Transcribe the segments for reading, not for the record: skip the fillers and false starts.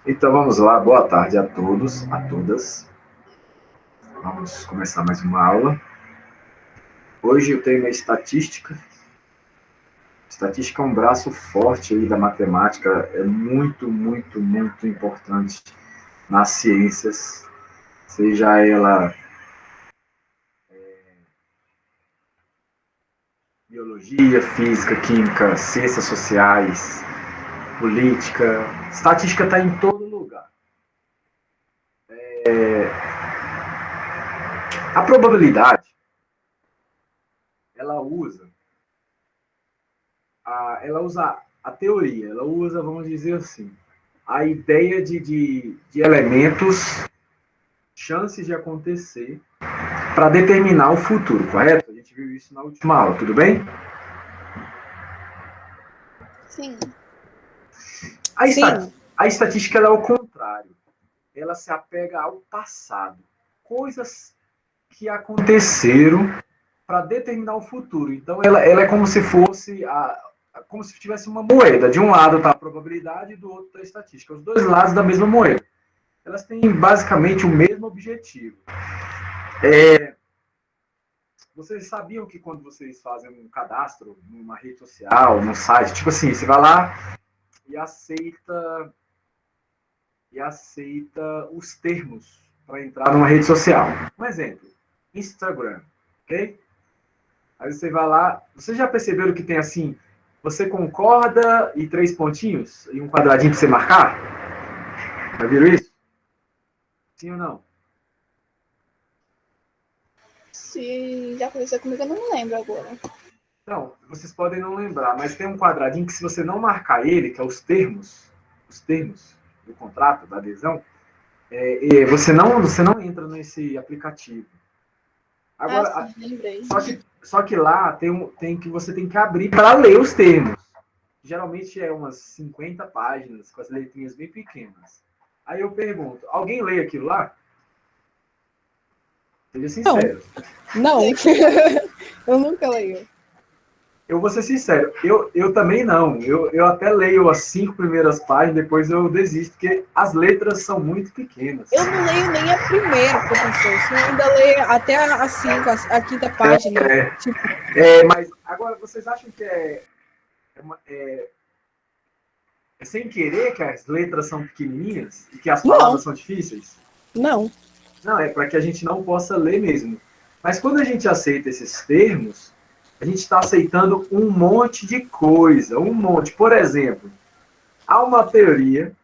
Então vamos lá, boa tarde a todos, a todas. Vamos começar mais uma aula. Hoje o tema é estatística. Estatística é um braço forte aí da matemática, é muito, muito, muito importante nas ciências, seja ela biologia, física, química, ciências sociais, política. Estatística está em todo lugar. A probabilidade, ela usa a teoria, ela usa, vamos dizer assim, a ideia de elementos, chances de acontecer, para determinar o futuro, correto? A gente viu isso na última aula, tudo bem? Sim. A estatística ela é o contrário. Ela se apega ao passado. Coisas que aconteceram para determinar o futuro. Então, ela é como se fosse como se tivesse uma moeda. De um lado está a probabilidade e do outro está a estatística. Os dois lados da mesma moeda. Elas têm basicamente o mesmo objetivo. Vocês sabiam que quando vocês fazem um cadastro numa rede social, num site, tipo assim, você vai lá e aceita os termos para entrar numa rede social. Um exemplo, Instagram, ok? Aí você vai lá, vocês já perceberam que tem assim, você concorda e 3 pontinhos e um quadradinho para você marcar? Já viram isso? Sim ou não? Se já aconteceu comigo, eu não lembro agora. Não, vocês podem não lembrar, mas tem um quadradinho que se você não marcar ele, que é os termos do contrato, da adesão, você não entra nesse aplicativo. Agora, sim, lembrei. Só que lá você tem que abrir para ler os termos. Geralmente é umas 50 páginas, com as letrinhas bem pequenas. Aí eu pergunto, alguém lê aquilo lá? Seja sincero. Não. Eu nunca leio. Eu vou ser sincero, eu também não. Eu até leio as 5 primeiras páginas, depois eu desisto, porque as letras são muito pequenas. Eu não leio nem a primeira, professor. Eu ainda leio até a 5, a quinta página. Mas agora, vocês acham que é sem querer que as letras são pequenininhas e que as palavras são difíceis? Não. Não, é para que a gente não possa ler mesmo. Mas quando a gente aceita esses termos, a gente está aceitando um monte de coisa, um monte. Por exemplo, há uma teoria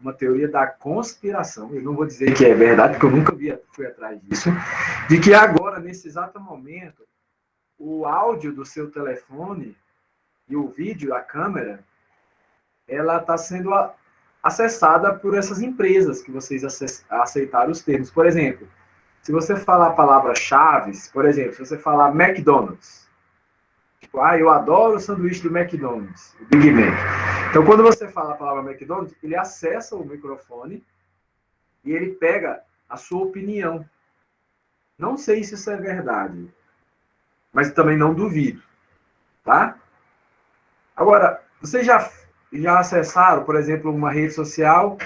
da conspiração, eu não vou dizer que é verdade, porque eu nunca fui atrás disso, de que agora, nesse exato momento, o áudio do seu telefone e o vídeo, a câmera, ela está sendo acessada por essas empresas que vocês aceitaram os termos. Por exemplo, se você falar a palavra-chave, por exemplo, se você falar McDonald's, tipo, eu adoro o sanduíche do McDonald's, o Big Mac. Então, quando você fala a palavra McDonald's, ele acessa o microfone e ele pega a sua opinião. Não sei se isso é verdade, mas também não duvido, tá? Agora, vocês já acessaram, por exemplo, uma rede social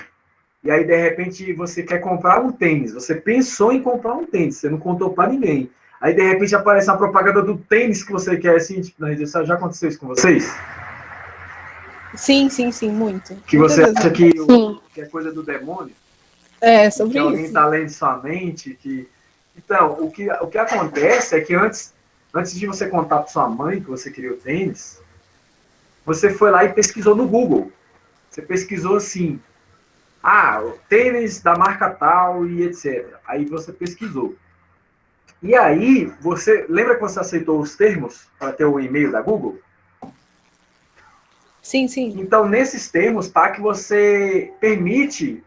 e aí, de repente, você quer comprar um tênis. Você pensou em comprar um tênis, você não contou para ninguém. Aí, de repente, aparece a propaganda do tênis que você quer, assim, tipo, na rede social. Já aconteceu isso com vocês? Sim, muito. Que você acha que é coisa do demônio? Sobre que isso. Alguém está lendo sua mente. Então, o que acontece é que antes de você contar para sua mãe que você queria o tênis, você foi lá e pesquisou no Google. Você pesquisou assim, o tênis da marca tal e etc. Aí você pesquisou. E aí, lembra que você aceitou os termos para ter o e-mail da Google? Sim. Então, nesses termos, tá, que você permite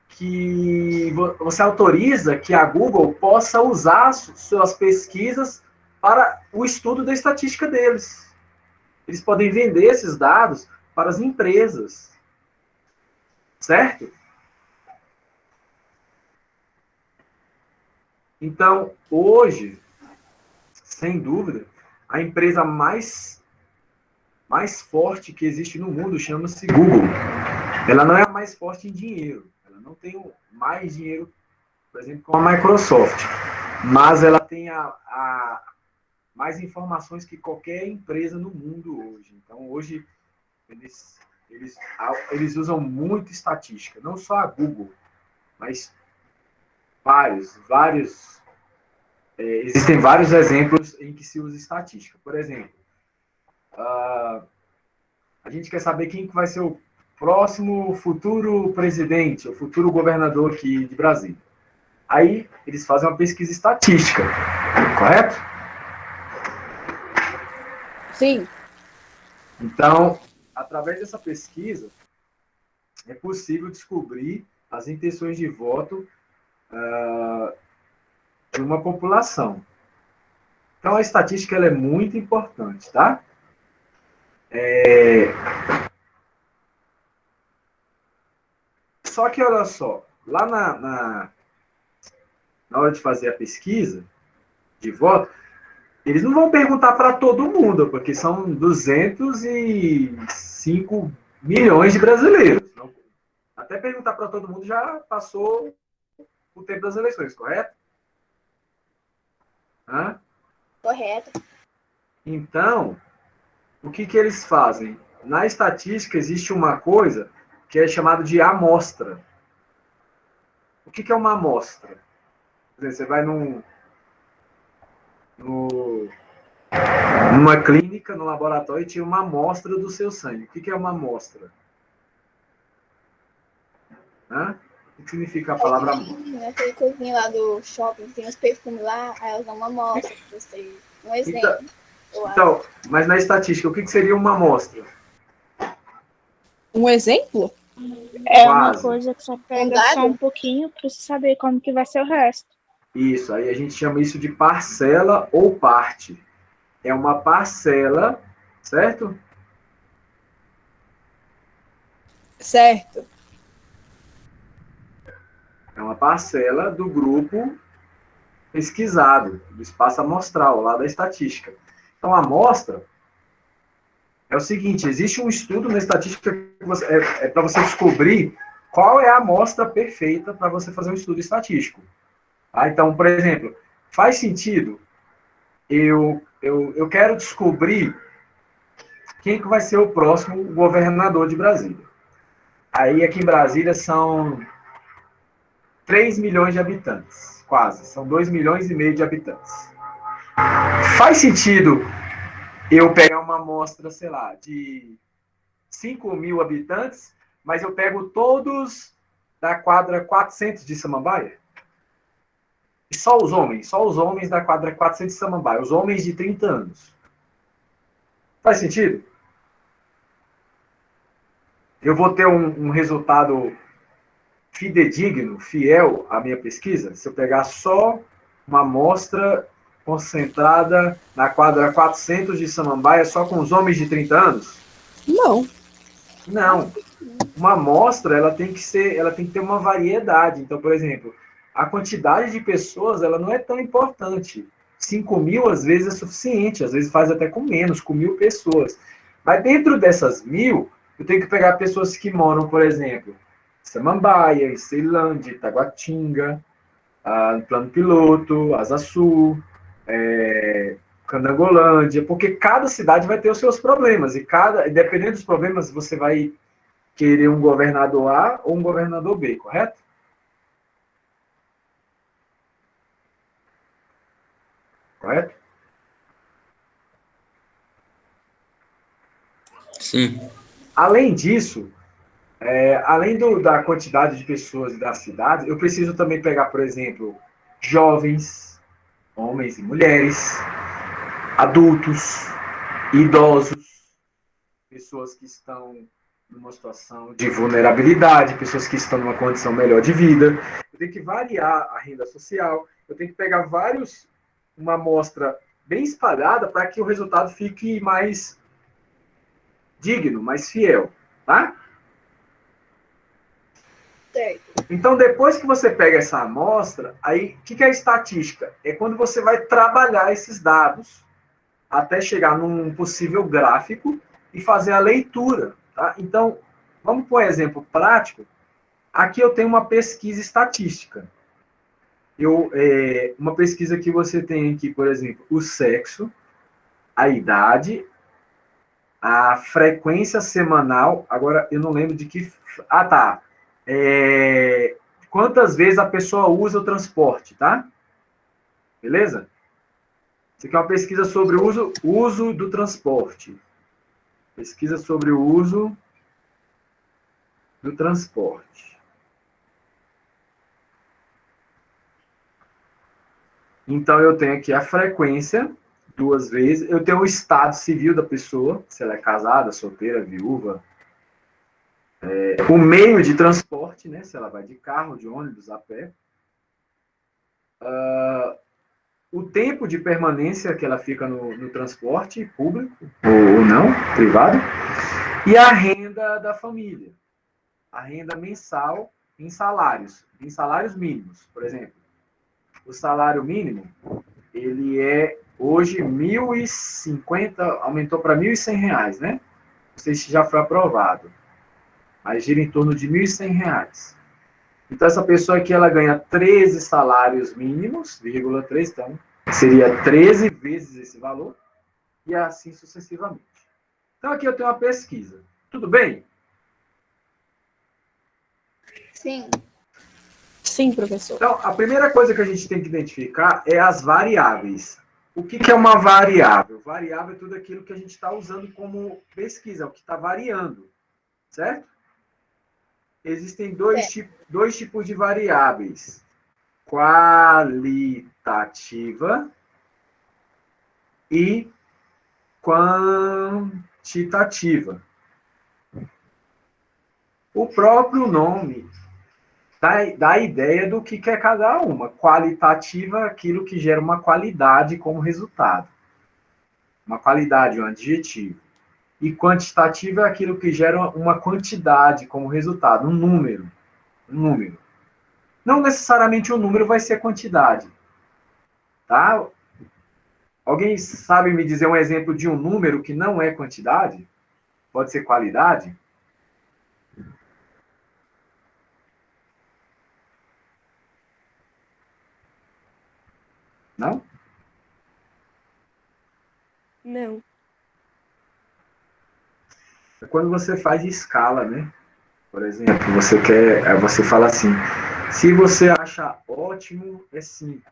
que você autoriza que a Google possa usar suas pesquisas para o estudo da estatística deles. Eles podem vender esses dados para as empresas. Certo? Então, hoje, sem dúvida, a empresa mais forte que existe no mundo chama-se Google. Ela não é a mais forte em dinheiro, Eu não tenho mais dinheiro, por exemplo, com a Microsoft, mas ela tem mais informações que qualquer empresa no mundo hoje. Então, hoje, eles usam muito estatística, não só a Google, mas vários. Existem vários exemplos em que se usa estatística. Por exemplo, a gente quer saber quem vai ser o próximo futuro presidente, o futuro governador aqui de Brasília. Aí, eles fazem uma pesquisa estatística, correto? Sim. Então, através dessa pesquisa, é possível descobrir as intenções de voto de uma população. Então, a estatística ela é muito importante, tá? Só que, olha só, lá na hora de fazer a pesquisa de voto, eles não vão perguntar para todo mundo, porque são 205 milhões de brasileiros. Até perguntar para todo mundo já passou o tempo das eleições, correto? Correto. Então, o que eles fazem? Na estatística existe uma coisa que é chamada de amostra. O que é uma amostra? Quer dizer, você vai numa clínica, no laboratório, e tira uma amostra do seu sangue. O que é uma amostra? O que significa a palavra amostra? Aquele coisinha lá do shopping, tem os perfumes lá, aí elas dão uma amostra pra você. Um exemplo. Então, mas na estatística, o que seria uma amostra? Um exemplo? É Quase. uma coisa que só pega só um pouquinho para você saber como que vai ser o resto. Isso, aí a gente chama isso de parcela ou parte. É uma parcela, certo? Certo. É uma parcela do grupo pesquisado, do espaço amostral, lá da estatística. Então, a amostra é o seguinte, existe um estudo na estatística que para você descobrir qual é a amostra perfeita para você fazer um estudo estatístico. Então, por exemplo, faz sentido eu quero descobrir quem que vai ser o próximo governador de Brasília. Aí, aqui em Brasília, são 3 milhões de habitantes, quase. São 2,5 milhões de habitantes. Faz sentido eu pegar uma amostra, sei lá, de 5 mil habitantes, mas eu pego todos da quadra 400 de Samambaia? E só os homens da quadra 400 de Samambaia, os homens de 30 anos. Faz sentido? Eu vou ter um resultado fidedigno, fiel à minha pesquisa, se eu pegar só uma amostra concentrada na quadra 400 de Samambaia, só com os homens de 30 anos? Não. Não. Uma amostra, ela tem que ter uma variedade. Então, por exemplo, a quantidade de pessoas, ela não é tão importante. 5 mil, às vezes, é suficiente. Às vezes faz até com menos, com 1.000 pessoas. Mas dentro dessas 1.000, eu tenho que pegar pessoas que moram, por exemplo, em Samambaia, em Ceilândia, Itaguatinga, no Plano Piloto, Asa Sul, Canangolândia, porque cada cidade vai ter os seus problemas. E dependendo dos problemas, você vai querer um governador A ou um governador B, correto? Correto? Sim. Além disso, além da quantidade de pessoas das cidades, eu preciso também pegar, por exemplo, jovens, homens e mulheres, adultos, idosos, pessoas que estão numa situação de vulnerabilidade, pessoas que estão numa condição melhor de vida. Eu tenho que variar a renda social, eu tenho que pegar uma amostra bem espalhada para que o resultado fique mais digno, mais fiel, tá? Certo. Então, depois que você pega essa amostra, aí, o que é estatística? É quando você vai trabalhar esses dados até chegar num possível gráfico e fazer a leitura, tá? Então, vamos por um exemplo prático. Aqui eu tenho uma pesquisa estatística. Uma pesquisa que você tem aqui, por exemplo, o sexo, a idade, a frequência semanal. Agora, eu não lembro de que... Ah, tá. Quantas vezes a pessoa usa o transporte, tá? Beleza? Isso aqui é uma pesquisa sobre o uso do transporte. Pesquisa sobre o uso do transporte. Então, eu tenho aqui a frequência, 2 vezes. Eu tenho o estado civil da pessoa, se ela é casada, solteira, viúva. O meio de transporte, né? Se ela vai de carro, de ônibus, a pé. O tempo de permanência que ela fica no transporte público, ou não, privado. E a renda da família. A renda mensal em salários mínimos, por exemplo. O salário mínimo, ele é hoje 1.050, aumentou para R$ 1.100, né? Não sei se já foi aprovado, mas gira em torno de R$ 1.100. Então, essa pessoa aqui, ela ganha 13 salários mínimos, 3, então, seria 13 vezes esse valor, e assim sucessivamente. Então, aqui eu tenho uma pesquisa. Tudo bem? Sim. Sim, professor. Então, a primeira coisa que a gente tem que identificar é as variáveis. O que é uma variável? Variável é tudo aquilo que a gente está usando como pesquisa, o que está variando, certo? Existem dois tipos de variáveis. Qualitativa e quantitativa. O próprio nome dá a ideia do que é cada uma. Qualitativa é aquilo que gera uma qualidade como resultado. Uma qualidade, um adjetivo. E quantitativa é aquilo que gera uma quantidade como resultado, um número. Um número. Não necessariamente o número vai ser quantidade. Tá? Alguém sabe me dizer um exemplo de um número que não é quantidade? Pode ser qualidade? Não? Não. É quando você faz escala, né? Por exemplo, você fala assim, se você acha ótimo, é 5.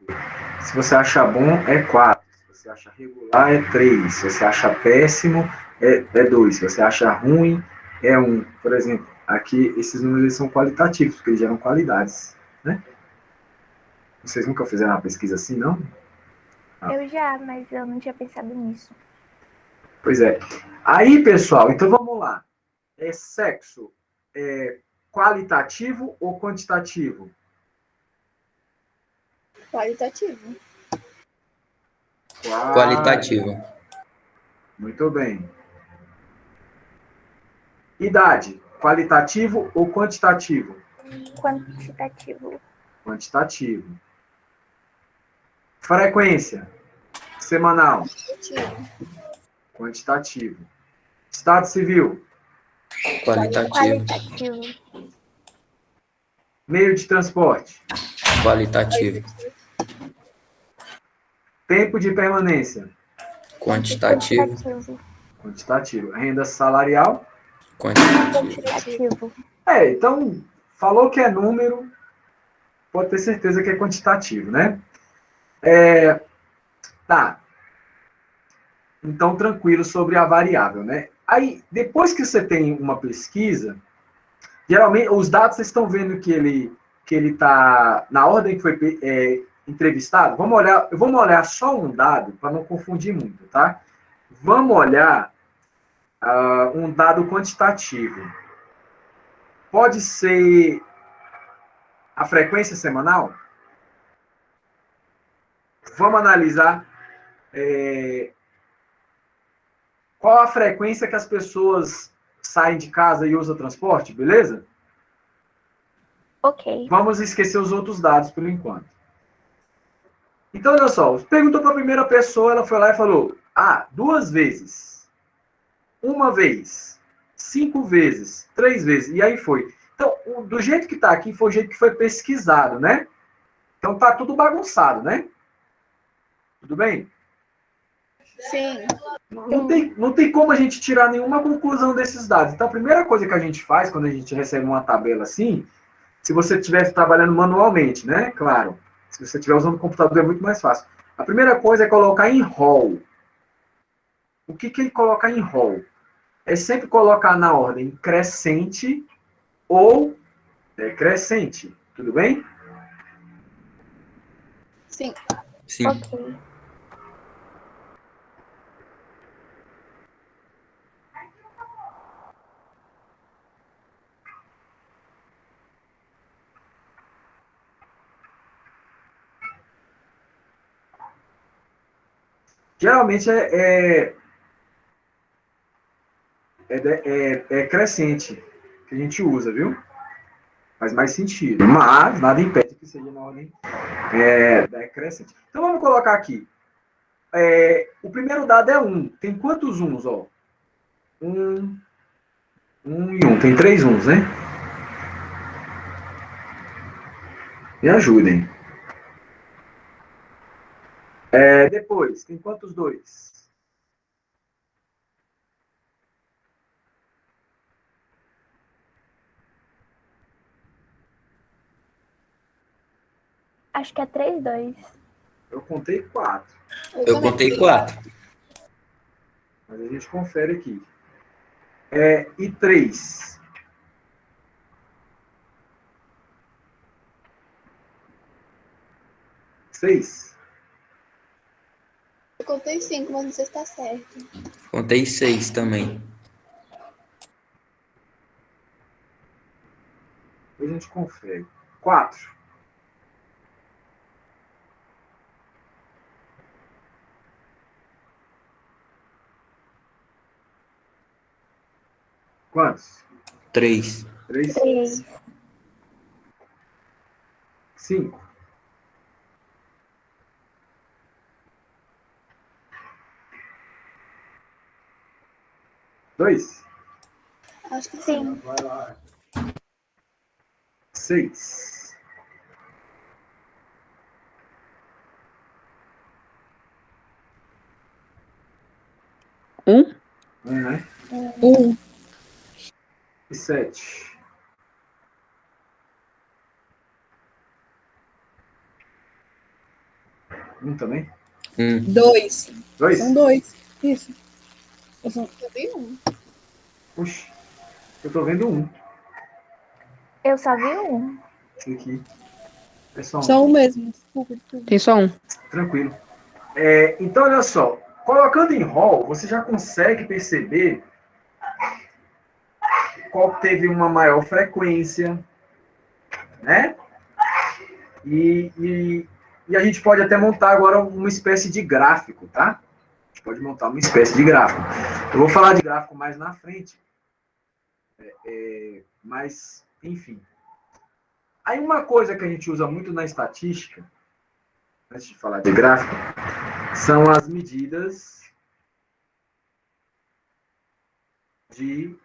Se você acha bom, é 4. Se você acha regular, é 3. Se você acha péssimo, é 2. Se você acha ruim, é 1. Por exemplo, aqui esses números são qualitativos, porque eles geram qualidades, né? Vocês nunca fizeram uma pesquisa assim, não? Eu já, mas eu não tinha pensado nisso. Pois é. Aí, pessoal, então vamos lá. Sexo qualitativo ou quantitativo? Qualitativo. Qualitativo. Muito bem. Idade, qualitativo ou quantitativo? Quantitativo. Quantitativo. Frequência, semanal, Qualitativo. quantitativo. Estado civil, Qualitativo. Qualitativo. meio de transporte, Qualitativo. tempo de permanência, Quantitativo. Quantitativo. quantitativo. Renda salarial. Quantitativo. Quantitativo. Então, falou que é número, pode ter certeza que é quantitativo, né? Tá. Então, tranquilo sobre a variável, né? Aí, depois que você tem uma pesquisa, geralmente, os dados, vocês estão vendo que ele está na ordem que foi entrevistado? Vamos olhar só um dado, para não confundir muito, tá? Vamos olhar um dado quantitativo. Pode ser a frequência semanal? Vamos analisar qual a frequência que as pessoas saem de casa e usam transporte, beleza? Ok. Vamos esquecer os outros dados por enquanto. Então, olha só, perguntou para a primeira pessoa, ela foi lá e falou, 2 vezes, 1 vez, 5 vezes, 3 vezes, e aí foi. Então, do jeito que está aqui, foi o jeito que foi pesquisado, né? Então, tá tudo bagunçado, né? Tudo bem? Sim. Não tem como a gente tirar nenhuma conclusão desses dados. Então, a primeira coisa que a gente faz quando a gente recebe uma tabela assim, se você estiver trabalhando manualmente, né? Claro. Se você estiver usando o computador, é muito mais fácil. A primeira coisa é colocar em rol. O que é colocar em rol? É sempre colocar na ordem crescente ou decrescente. Tudo bem? Sim. Sim. Ok. Geralmente é crescente que a gente usa, viu? Faz mais sentido. Mas nada impede que seja na ordem decrescente. Então vamos colocar aqui. O primeiro dado é 1. Tem quantos uns, ó? 1 e 1. Tem 3 uns, né? Me ajudem. Depois, tem quantos 2? Acho que é 3, 2. Eu contei 4. Eu também. contei 4. Mas a gente confere aqui. E 3? Seis? Eu contei 5, mas não sei se tá certo. Contei 6 também. Depois a gente confere. 4. Quantos? 3. 3? 3. 5. Dois? Acho que sim. Sim. 6. Um? Né? Um. E 7. Também? 2. 2? São 2. Isso. Eu vi 1. Puxa, eu tô vendo 1. Eu só vi um. Aqui. É só 1. Só um mesmo. Desculpa. Tem só um. Tranquilo. Então, olha só. Colocando em rol, você já consegue perceber qual teve uma maior frequência, né? E a gente pode até montar agora uma espécie de gráfico, tá? A gente pode montar uma espécie de gráfico. Eu vou falar de gráfico mais na frente. Mas, enfim. Aí uma coisa que a gente usa muito na estatística, antes de falar de gráfico, são as medidas de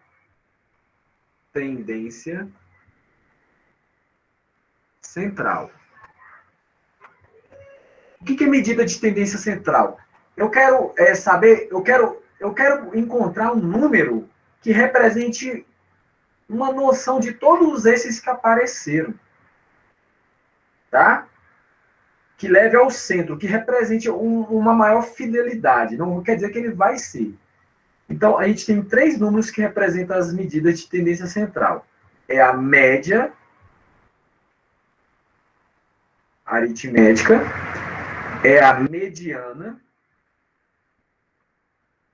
tendência central. O que é medida de tendência central? Eu quero saber, eu quero encontrar um número que represente uma noção de todos esses que apareceram. Tá? Que leve ao centro, que represente uma maior fidelidade. Não quer dizer que ele vai ser. Então, a gente tem 3 números que representam as medidas de tendência central. É a média aritmética, é a mediana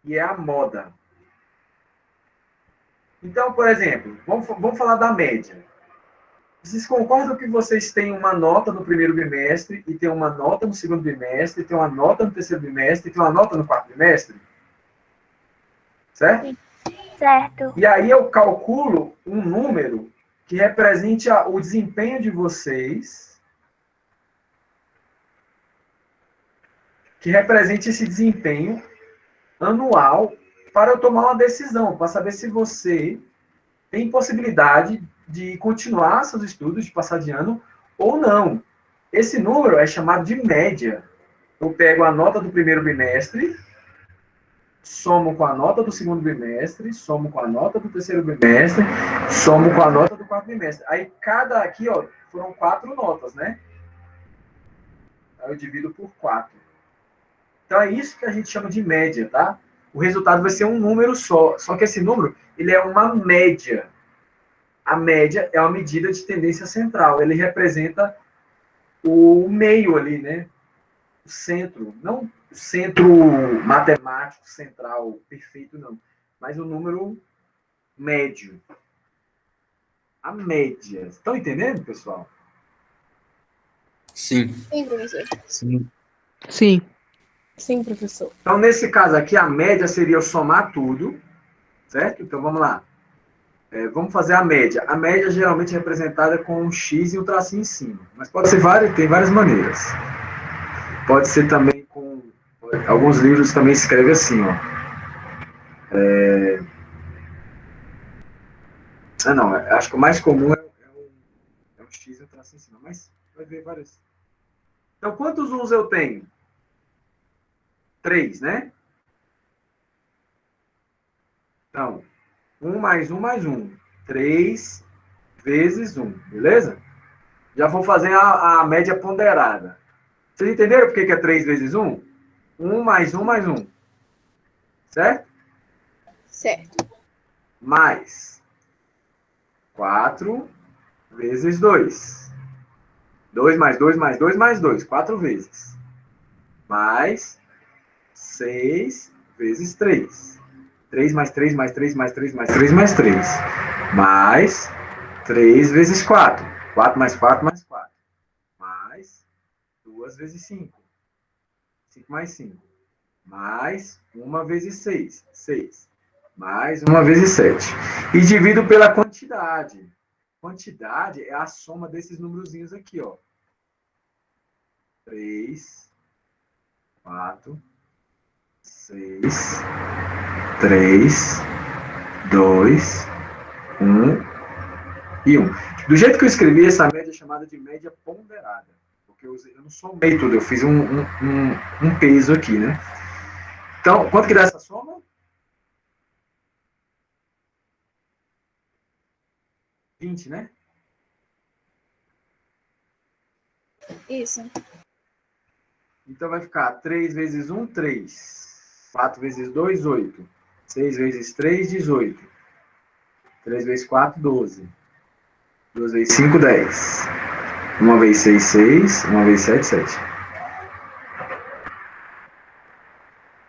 e é a moda. Então, por exemplo, vamos falar da média. Vocês concordam que vocês têm uma nota no primeiro bimestre, e tem uma nota no segundo bimestre, tem uma nota no terceiro bimestre, e tem uma nota no quarto bimestre? Certo? Certo. E aí eu calculo um número que represente o desempenho de vocês, que represente esse desempenho anual para eu tomar uma decisão, para saber se você tem possibilidade de continuar seus estudos, de passar de ano ou não. Esse número é chamado de média. Eu pego a nota do primeiro bimestre, somo com a nota do segundo bimestre, somo com a nota do terceiro bimestre, somo com a nota do quarto bimestre. Aí cada aqui, ó, foram 4 notas, né? Aí eu divido por 4. Então é isso que a gente chama de média, tá? O resultado vai ser um número só. Só que esse número, ele é uma média. A média é uma medida de tendência central. Ele representa o meio ali, né? O centro. Não o centro matemático central perfeito, não. Mas o número médio. A média. Estão entendendo, pessoal? Sim. Sim, professor. Sim. Sim, professor. Então, nesse caso aqui, a média seria eu somar tudo, certo? Então, vamos lá. Vamos fazer a média. A média geralmente é representada com um X e um tracinho em cima. Mas pode ser tem várias maneiras. Pode ser também com... Alguns livros também escrevem assim, ó. Não, acho que o mais comum é um X e um tracinho em cima. Mas vai ver várias. Então, quantos uns eu tenho? 3, né? Então, 1 mais 1 mais 1. 3 vezes 1, beleza? Já vou fazer a média ponderada. Vocês entenderam por que é 3 vezes 1? 1 mais 1 mais 1. Certo? Certo. Mais 4 vezes 2. 2 mais 2 mais 2 mais 2. 4 vezes. Mais 6 vezes 3. 3 mais 3 mais 3 mais 3 mais 3 mais 3. Mais 3 vezes 4. 4 mais 4 mais 4. Mais 2 vezes 5. 5 mais 5. Mais 1 vezes 6. 6. Mais 1 vezes 7. E divido pela quantidade. Quantidade é a soma desses númerozinhos aqui, ó. 3, 4, 6, 3, 2, 1 e 1. Do jeito que eu escrevi, essa média é chamada de média ponderada. Porque eu não somei tudo, eu fiz um peso aqui, né? Então, quanto que dá essa soma? 20, né? Isso. Então vai ficar 3 vezes 1, 3. 4 vezes 2, 8. 6 vezes 3, 18. 3 vezes 4, 12. 2 vezes 5, 10. 1 vezes 6, 6. 1 vezes 7, 7.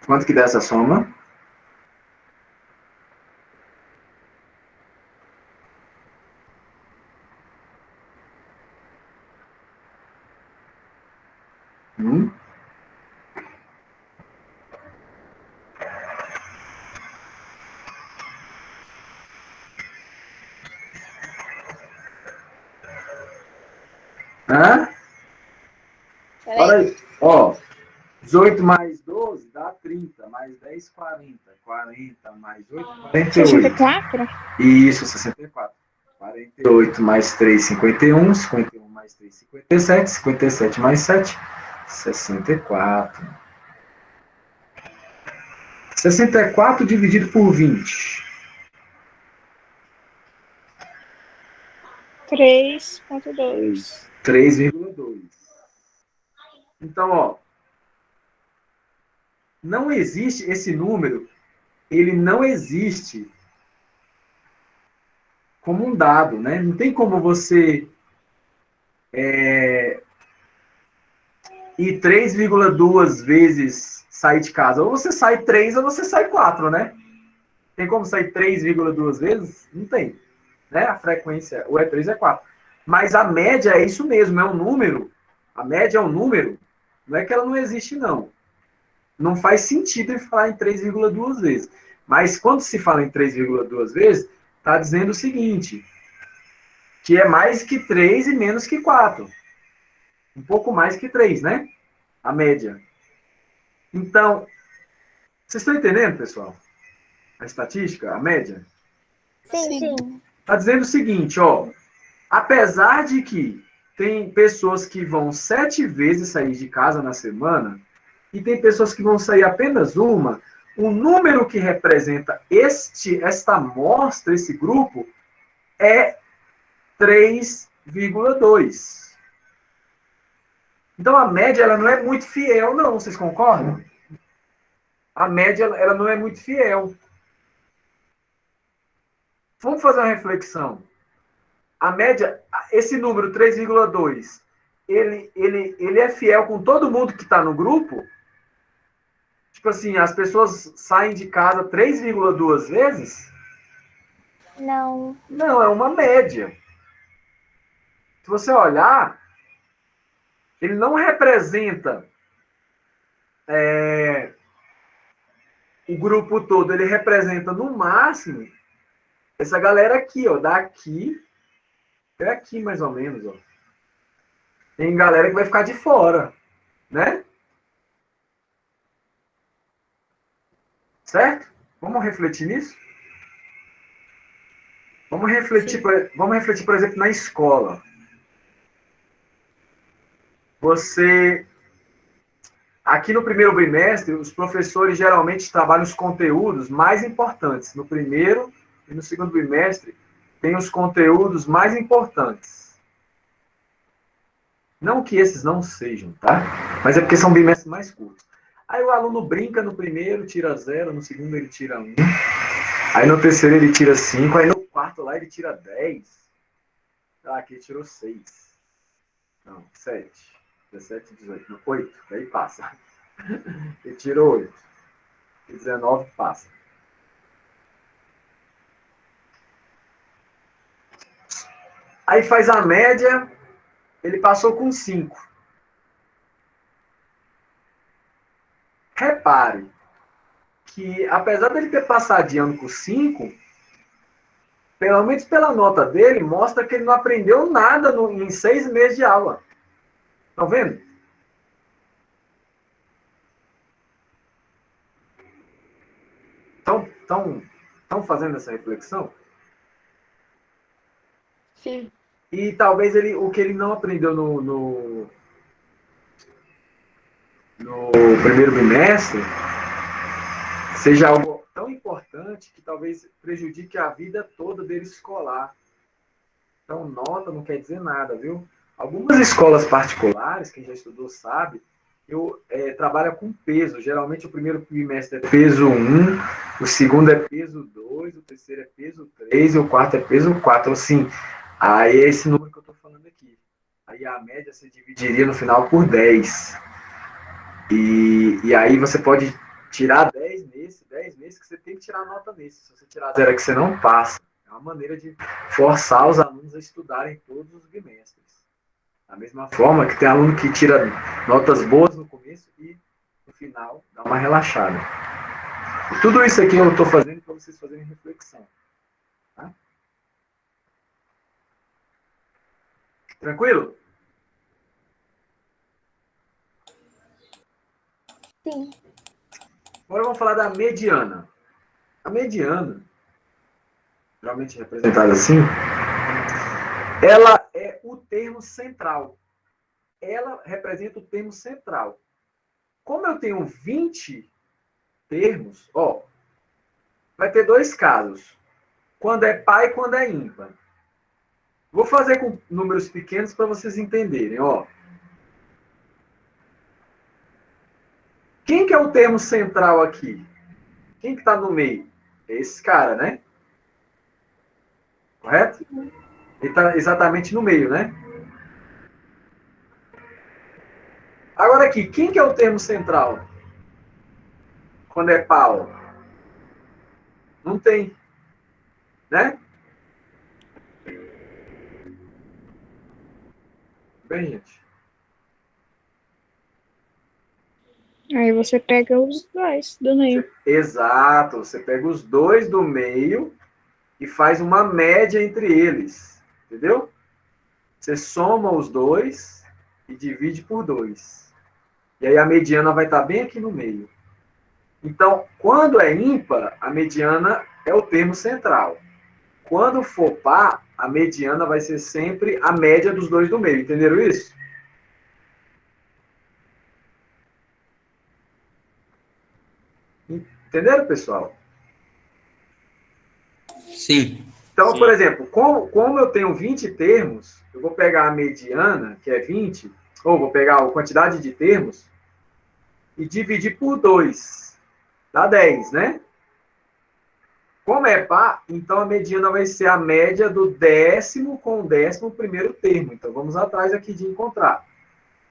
Quanto que dá essa soma? Hã? Olha aí. Ó, 18 mais 12 dá 30. Mais 10, 40. 40 mais 8, 48. 64? Isso, 64. 48 mais 3, 51. 51 mais 3, 57. 57 mais 7, 64. 64 dividido por 20. 3,2. 3,2. Então, ó, não existe esse número, ele não existe como um dado, né? Não tem como você ir 3,2 vezes sair de casa. Ou você sai 3 ou você sai 4, né? Tem como sair 3,2 vezes? Não tem. Né? A frequência, ou é 3 ou é 4. Mas a média é isso mesmo, é um número. A média é um número. Não é que ela não existe, não. Não faz sentido ele falar em 3,2 vezes. Mas quando se fala em 3,2 vezes, está dizendo o seguinte, que é mais que 3 e menos que 4. Um pouco mais que 3, né? A média. Então, vocês estão entendendo, pessoal? A estatística, a média? Sim, sim. Está dizendo o seguinte, ó. Apesar de que tem pessoas que vão 7 vezes sair de casa na semana, e tem pessoas que vão sair apenas uma, o número que representa esta amostra, esse grupo, é 3,2. Então a média ela não é muito fiel, não, vocês concordam? A média ela não é muito fiel. Vamos fazer uma reflexão. A média, esse número 3,2, ele é fiel com todo mundo que está no grupo? Tipo assim, as pessoas saem de casa 3,2 vezes? Não. Não, é uma média. Se você olhar, ele não representa o grupo todo, ele representa no máximo essa galera aqui, ó, daqui até aqui mais ou menos, ó. Tem galera que vai ficar de fora, né? Certo? Vamos refletir nisso? Vamos refletir, por exemplo, na escola. Você, aqui no primeiro bimestre, os professores geralmente trabalham os conteúdos mais importantes. No primeiro e no segundo bimestre, tem os conteúdos mais importantes. Não que esses não sejam, tá? Mas é porque são bimestres mais curtos. Aí o aluno brinca no primeiro, tira 0, no segundo ele tira 1. Aí no terceiro ele tira 5, aí no quarto lá ele tira 10. Ah, aqui ele tirou 6. Não, 7. 17, 18, não, 8. Aí passa. Ele tirou 8. 19 passa. Aí faz a média, ele passou com 5. Repare que, apesar dele ter passado de ano com 5, pelo menos pela nota dele, mostra que ele não aprendeu nada em 6 meses de aula. Estão vendo? Estão fazendo essa reflexão? Sim. E talvez o que ele não aprendeu no primeiro bimestre seja algo tão importante que talvez prejudique a vida toda dele escolar. Então, nota não quer dizer nada, viu? Algumas escolas particulares, quem já estudou sabe, trabalha com peso. Geralmente, o primeiro bimestre é peso 1, o segundo é peso 2, o terceiro é peso 3 e o quarto é peso 4. Assim, aí é esse número que eu estou falando aqui. Aí a média se dividiria no final por 10. E aí você pode tirar 10 meses que você tem que tirar nota nesse. Se você tirar 0 é que você não passa. É uma maneira de forçar os alunos a estudarem todos os bimestres. Da mesma forma que tem aluno que tira notas boas no começo e no final dá uma relaxada. E tudo isso aqui eu estou fazendo para vocês fazerem reflexão. Tá? Tranquilo? Sim. Agora vamos falar da mediana. A mediana, geralmente representada assim, ela é o termo central. Ela representa o termo central. Como eu tenho 20 termos, ó, vai ter 2 casos. Quando é par e quando é ímpar. Vou fazer com números pequenos para vocês entenderem, ó. Quem que é o termo central aqui? Quem que está no meio? É esse cara, né? Correto? Ele está exatamente no meio, né? Agora aqui, quem que é o termo central? Quando é par? Não tem. Né? Bem, gente. Aí você pega os 2 do meio. Exato. Você pega os 2 do meio e faz uma média entre eles. Entendeu? Você soma os 2 e divide por 2. E aí a mediana vai estar bem aqui no meio. Então, quando é ímpar, a mediana é o termo central. quando for par, a mediana vai ser sempre a média dos dois do meio. Entenderam isso? Entenderam, pessoal? Sim. Então, por exemplo, como eu tenho 20 termos, eu vou pegar a mediana, que é 20, ou vou pegar a quantidade de termos, e dividir por 2. Dá 10, né? Como é par, então a mediana vai ser a média do 10º com o 11º termo. Então, vamos atrás aqui de encontrar.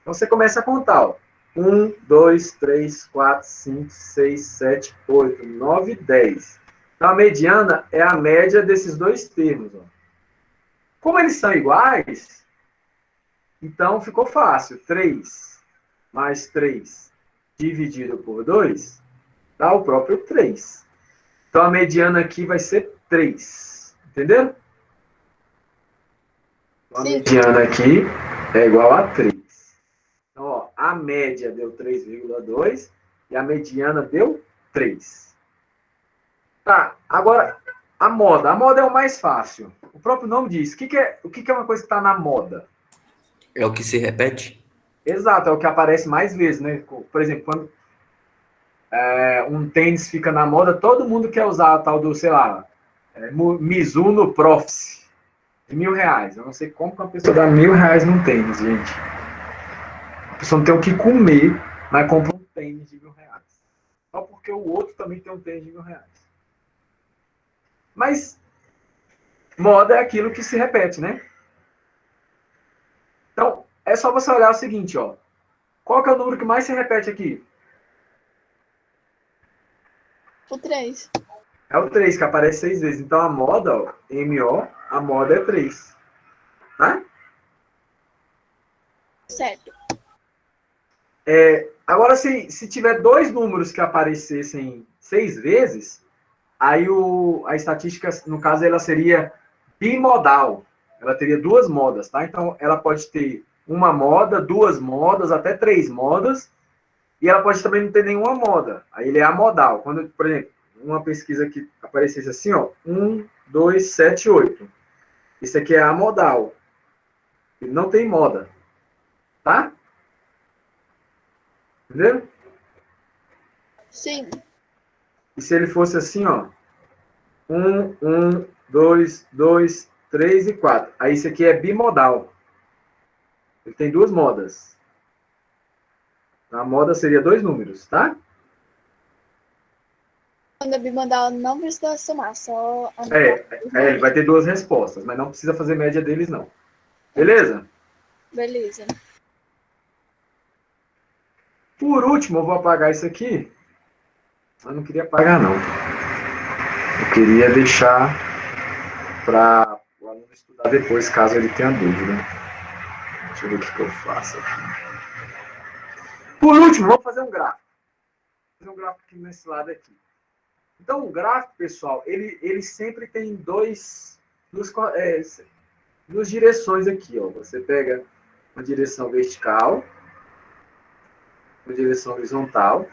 Então, você começa a contar, ó. 1, 2, 3, 4, 5, 6, 7, 8, 9, 10. Então, a mediana é a média desses dois termos. Ó. Como eles são iguais, então ficou fácil. 3 mais 3 dividido por 2 dá o próprio 3. Então, a mediana aqui vai ser 3. Entenderam? Então, a mediana aqui é igual a 3. Então, ó, a média deu 3,2 e a mediana deu 3. Tá, agora, a moda. A moda é o mais fácil. O próprio nome diz. O que é uma coisa que está na moda? É o que se repete? Exato, é o que aparece mais vezes, né? Por exemplo, quando um tênis fica na moda, todo mundo quer usar a tal do, sei lá, Mizuno Profis, de R$1.000. Eu não sei como que uma pessoa dá R$1.000 num tênis, gente. A pessoa não tem o que comer, mas compra um tênis de R$1.000. Só porque o outro também tem um tênis de R$1.000. Mas moda é aquilo que se repete, né? Então, é só você olhar o seguinte, ó. Qual que é o número que mais se repete aqui? O 3. É o 3, que aparece 6 vezes. Então, a moda, ó, MO, a moda é 3. Tá? Certo. Agora, se tiver dois números que aparecessem 6 vezes, aí a estatística, no caso, ela seria bimodal. Ela teria duas modas, tá? Então, ela pode ter uma moda, duas modas, até 3 modas, e ela pode também não ter nenhuma moda. Aí ele é amodal. Quando, por exemplo, uma pesquisa que aparecesse assim, ó, 1, 2, 7, 8. Isso aqui é amodal. Ele não tem moda. Tá? Entendeu? Sim. E se ele fosse assim, ó, 1, 1, 2, 2, 3 e 4. Aí isso aqui é bimodal. Ele tem duas modas. A moda seria 2 números, tá? Quando a bimodal não precisa somar, só... Ele vai ter 2 respostas, mas não precisa fazer média deles, não. Beleza? Beleza. Por último, eu vou apagar isso aqui. Eu não queria apagar, não. Eu queria deixar para o aluno estudar depois, caso ele tenha dúvida. Deixa eu ver o que eu faço aqui. Por último, vamos fazer um gráfico. Vou fazer um gráfico aqui nesse lado aqui. Então, o gráfico, pessoal, ele sempre tem duas direções aqui. Ó. Você pega uma direção vertical, uma direção horizontal.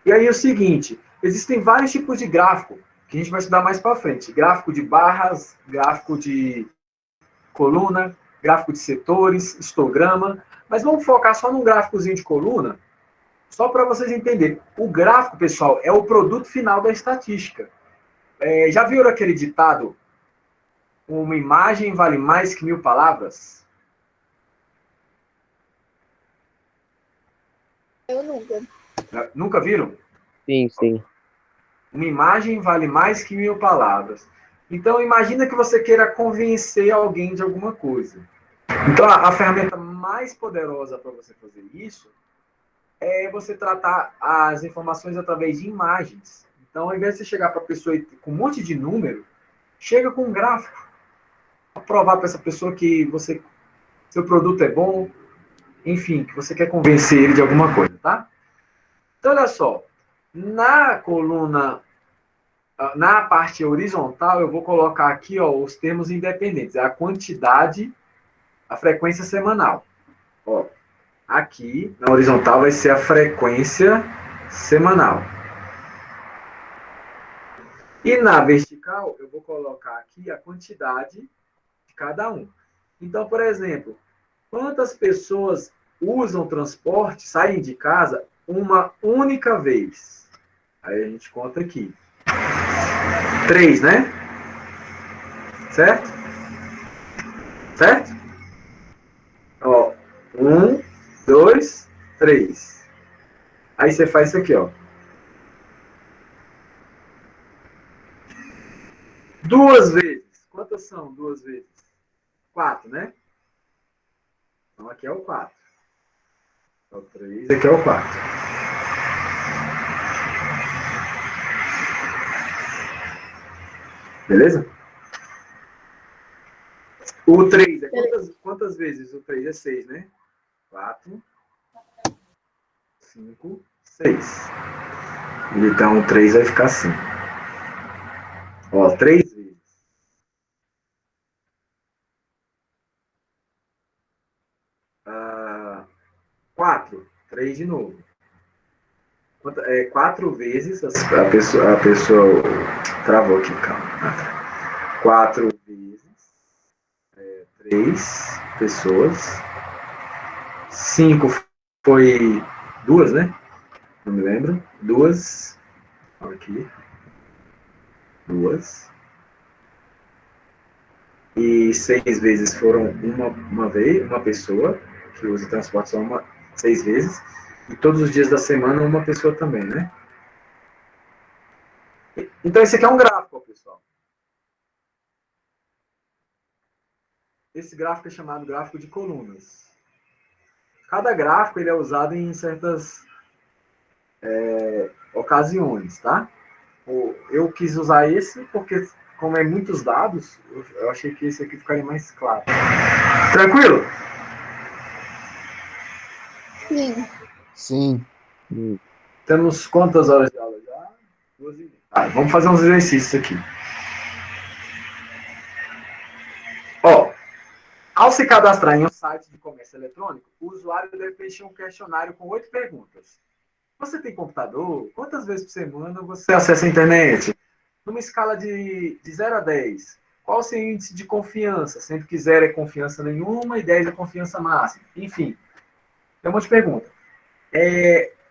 E aí é o seguinte, existem vários tipos de gráfico, que a gente vai estudar mais para frente. Gráfico de barras, gráfico de coluna, gráfico de setores, histograma. Mas vamos focar só num gráficozinho de coluna, só para vocês entenderem. O gráfico, pessoal, é o produto final da estatística. Já viram aquele ditado? Uma imagem vale mais que 1000 palavras? Eu nunca. Nunca viram? Sim, sim. Uma imagem vale mais que 1000 palavras. Então, imagina que você queira convencer alguém de alguma coisa. Então, a ferramenta mais poderosa para você fazer isso é você tratar as informações através de imagens. Então, ao invés de você chegar para a pessoa com um monte de número, chega com um gráfico. Para provar para essa pessoa que seu produto é bom, enfim, que você quer convencer ele de alguma coisa, tá? Então, olha só. Na coluna, na parte horizontal, eu vou colocar aqui, ó, os termos independentes. A quantidade, a frequência semanal. Ó, aqui, na horizontal, vai ser a frequência semanal. E na vertical, eu vou colocar aqui a quantidade de cada um. Então, por exemplo, quantas pessoas usam transporte, saem de casa uma única vez? Aí a gente conta aqui. 3, né? Certo? Certo? Ó, 1, 2, 3. Aí você faz isso aqui, ó. 2 vezes. Quantas são 2 vezes? 4, né? Então aqui é o 4. É o 3, aqui é o 4. Beleza? O 3 é quantas vezes? O 3 é 6, né? 4, 5, 6. Então o 3 vai ficar assim. Ó, 3 vezes. 4. 3 de novo. 4 vezes. A pessoa travou aqui, calma. 4 vezes. 3 pessoas. 5 foi 2, né? Não me lembro. 2. Aqui. 2. E 6 vezes foram uma vez, uma pessoa que usa transporte só 6 vezes. E todos os dias da semana uma pessoa também, né? Então esse aqui é um gráfico, pessoal. Esse gráfico é chamado gráfico de colunas. Cada gráfico ele é usado em certas ocasiões, tá? Eu quis usar esse porque, como é muitos dados, eu achei que esse aqui ficaria mais claro. Tranquilo? Sim. Sim. Temos quantas horas de aula já? 12. Vamos fazer uns exercícios aqui. Ó, ao se cadastrar em um site de comércio eletrônico, o usuário deve preencher um questionário com 8 perguntas. Você tem computador? Quantas vezes por semana você acessa a internet? Numa escala de 0 a 10, qual o seu índice de confiança? Sempre que 0 é confiança nenhuma e 10 é confiança máxima. Enfim, tem um monte de pergunta.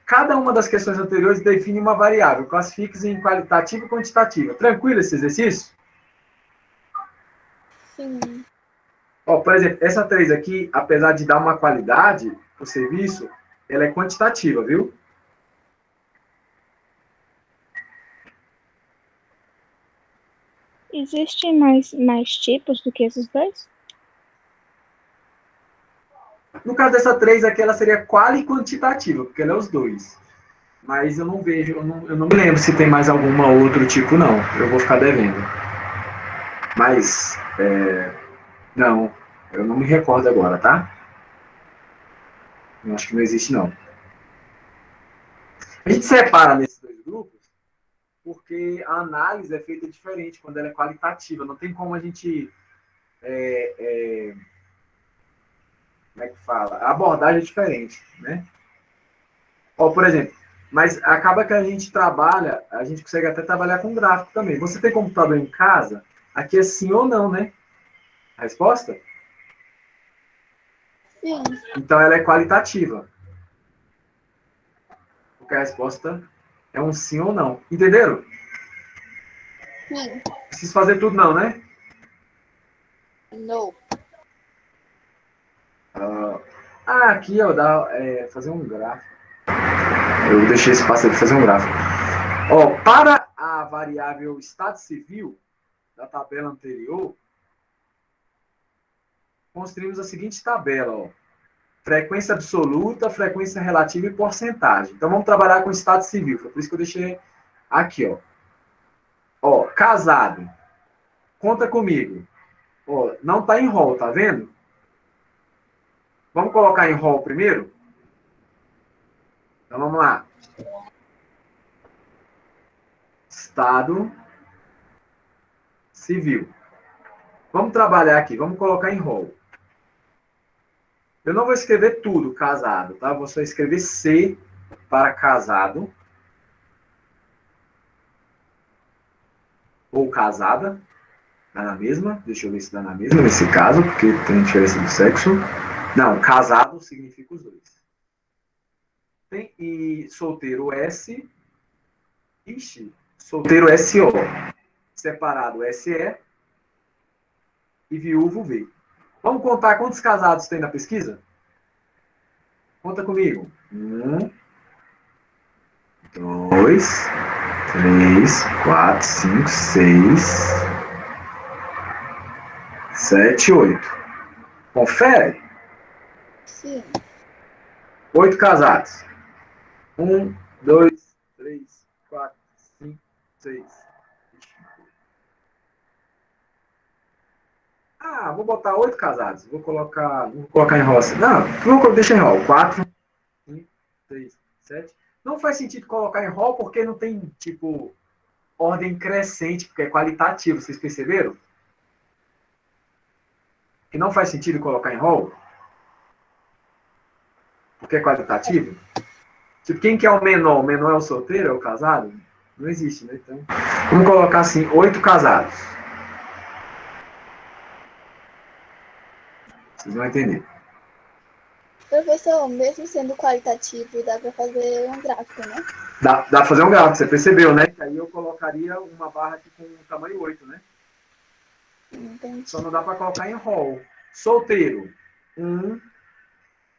Cada uma das questões anteriores define uma variável. Classifique-se em qualitativa e quantitativa. Tranquilo esse exercício? Sim. Ó, por exemplo, essa 3 aqui, apesar de dar uma qualidade para o serviço, ela é quantitativa, viu? Existem mais tipos do que esses dois? No caso dessa 3 aqui, ela seria quali e quantitativa, porque ela é os dois. Mas eu não vejo, eu não me lembro se tem mais alguma outro tipo, não. Eu vou ficar devendo. Mas, não, eu não me recordo agora, tá? Eu acho que não existe, não. A gente separa nesses dois grupos porque a análise é feita diferente quando ela é qualitativa. Não tem como a gente... como é que fala? A abordagem é diferente, né? Ó, por exemplo, mas acaba que a gente trabalha, a gente consegue até trabalhar com gráfico também. Você tem computador em casa? Aqui é sim ou não, né? A resposta? Sim. Então ela é qualitativa. Porque a resposta é um sim ou não. Entenderam? Sim. Preciso fazer tudo não, né? Não. Aqui, ó, fazer um gráfico. Eu deixei esse passo aqui fazer um gráfico. Ó, para a variável estado civil da tabela anterior, construímos a seguinte tabela, ó. Frequência absoluta, frequência relativa e porcentagem. Então vamos trabalhar com estado civil. Foi por isso que eu deixei aqui, ó. Ó, casado. Conta comigo. Ó, não tá em rol, tá vendo? Vamos colocar em rol primeiro? Então vamos lá. Estado civil. Vamos trabalhar aqui, vamos colocar em rol. Eu não vou escrever tudo casado, tá? Vou só escrever C para casado. ou casada, dá na mesma. Deixa eu ver se dá na mesma nesse caso, porque tem diferença do sexo. Não, casado significa os dois. E solteiro S, ixi, solteiro SO, separado SE e viúvo V. Vamos contar quantos casados tem na pesquisa? Conta comigo. 1, 2, 3, 4, 5, 6, 7, 8. Confere. Sim. 8 casados. 1, 2, 3, 4, 5, 6. Ah, vou botar 8 casados. Vou colocar em roça. Não, deixa em rol. 4, 5, 6, 7. Não faz sentido colocar em rol porque não tem, tipo, ordem crescente, porque é qualitativo. Vocês perceberam? Que não faz sentido colocar em rol? Porque é qualitativo? Tipo, quem que é o menor? O menor é o solteiro? É o casado? Não existe, né? Então, vamos colocar assim, 8 casados. Vocês vão entender. Professor, mesmo sendo qualitativo, dá para fazer um gráfico, né? Dá pra fazer um gráfico, você percebeu, né? Que aí eu colocaria uma barra aqui com tamanho 8, né? Entendi. Só não dá para colocar em rol. Solteiro. 1,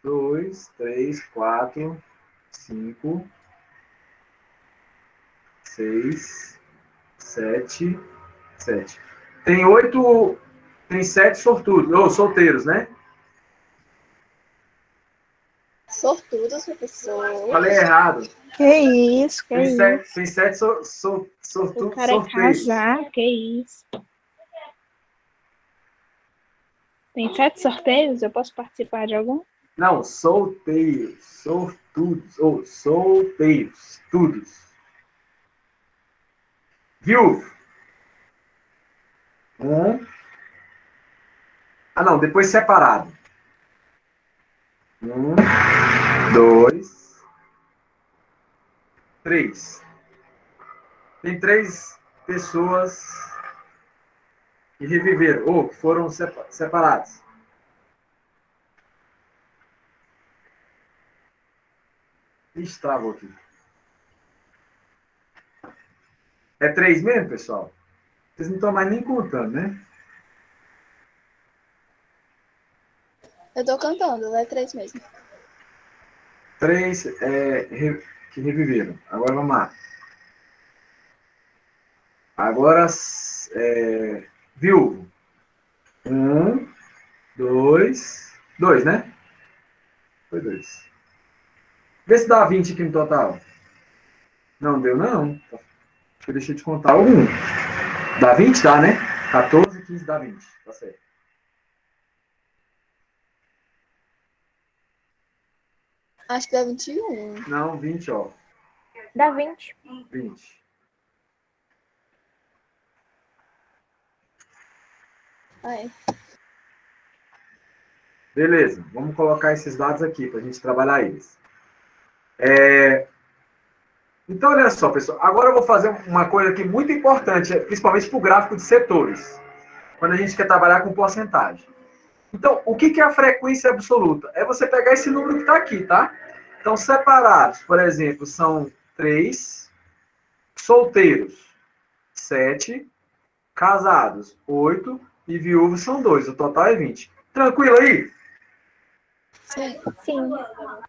2, 3, 4, 5, 6, 7, 7. Tem 7 sortudos, ou solteiros, né? Sortudos, professor. Falei errado. Que isso, que isso. Tem 7 O sortudos. cara é casar, que isso. Tem 7 sorteios? Eu posso participar de algum? Não, solteiros, sortudos, ou solteiros, todos. Viúvo. 1. Ah, não, depois separado. 1, 2, 3. Tem 3 pessoas que reviveram, ou que foram separadas. Ixi, travou aqui. É 3 mesmo, pessoal? Vocês não estão mais nem contando, né? Eu tô cantando, é 3 mesmo. 3 que reviveram. Agora vamos lá. Agora, viúvo. 1, 2, 2, né? Foi 2. Vê se dá 20 aqui no total. Não deu, não. Acho que eu deixei de contar algum. Dá 20? Dá, né? 14, 15 dá 20. Tá certo. Acho que dá 21. Não, 20, ó. Dá 20. 20. Ai. Beleza. Vamos colocar esses dados aqui para a gente trabalhar eles. Então, olha só, pessoal. Agora eu vou fazer uma coisa aqui muito importante, principalmente para o gráfico de setores, quando a gente quer trabalhar com porcentagem. Então, o que é a frequência absoluta? É você pegar esse número que está aqui, tá? Então, separados, por exemplo, são 3, solteiros, 7, casados, 8 e viúvos são 2. O total é 20. Tranquilo aí? Sim. Sim.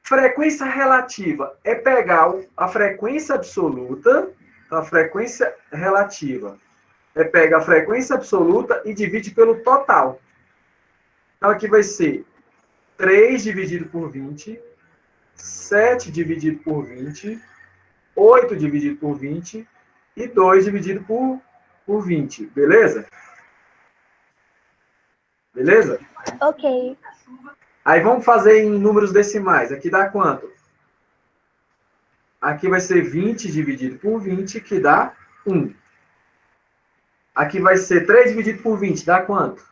Frequência relativa é pegar a frequência absoluta, então a frequência relativa é pegar a frequência absoluta e divide pelo total. Então aqui vai ser 3 dividido por 20, 7 dividido por 20, 8 dividido por 20 e 2 dividido por 20. Beleza? Beleza? Ok. Aí vamos fazer em números decimais. Aqui dá quanto? Aqui vai ser 20 dividido por 20, que dá 1. Aqui vai ser 3 dividido por 20, dá quanto?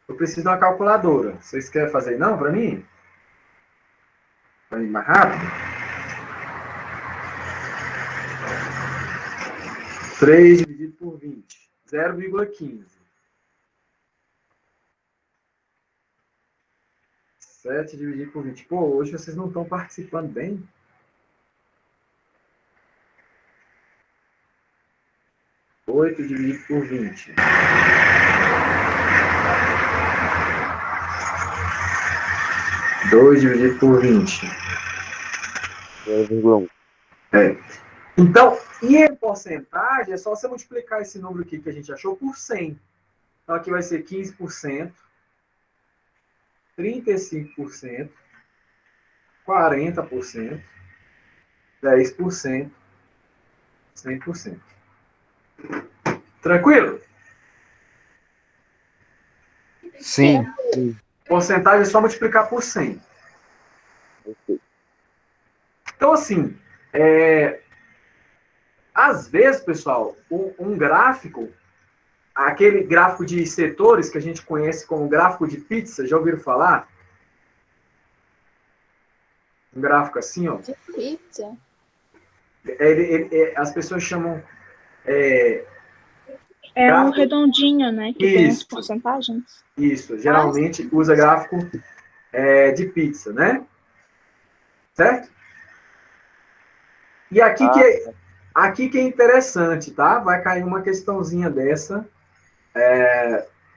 Eu preciso de uma calculadora. Vocês querem fazer não para mim? Para ir mais rápido? 3 dividido por 20. 0,15. 7 dividido por 20. Pô, hoje vocês não estão participando bem? Oito dividido por 20. Dois dividido por 20. 0,1. Então, e em porcentagem, é só você multiplicar esse número aqui que a gente achou por 100. Então, aqui vai ser 15%, 35%, 40%, 10%, 100%. Tranquilo? Sim. Porcentagem é só multiplicar por 100. Então, assim, às vezes, pessoal, um gráfico, aquele gráfico de setores que a gente conhece como gráfico de pizza, já ouviram falar? Um gráfico assim, ó. De pizza. As pessoas chamam... É gráfico... um redondinho, né? Que tem as Isso. porcentagens. Isso, geralmente usa gráfico de pizza, né? Certo? E aqui que é interessante, tá? Vai cair uma questãozinha dessa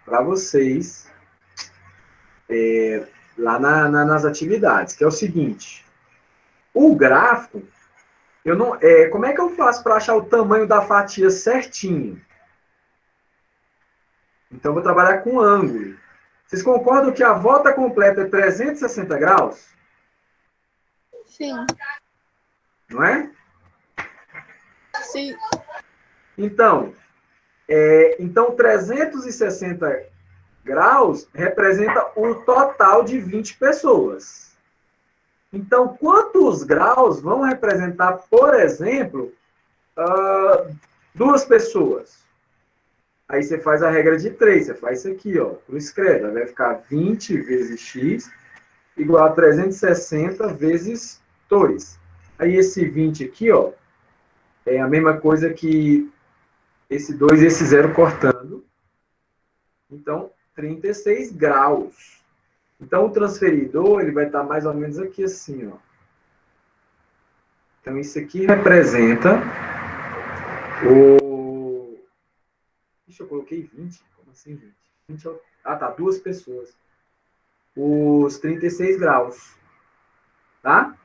para vocês lá nas atividades, que é o seguinte. O gráfico, como é que eu faço para achar o tamanho da fatia certinho? Então, eu vou trabalhar com ângulo. Vocês concordam que a volta completa é 360 graus? Sim. Não é? Sim. Então, 360 graus representa o total de 20 pessoas. Então, quantos graus vão representar, por exemplo, 2 pessoas? Aí você faz a regra de 3, você faz isso aqui, ó, tu escreve, vai ficar 20 vezes x igual a 360 vezes 2. Aí esse 20 aqui, ó, é a mesma coisa que esse 2 e esse 0 cortando. Então, 36 graus. Então, o transferidor, ele vai estar mais ou menos aqui assim, ó. Então, isso aqui representa o... Ixi, eu coloquei 20. Como assim, gente? 20 tá, 2 pessoas. Os 36 graus. Tá?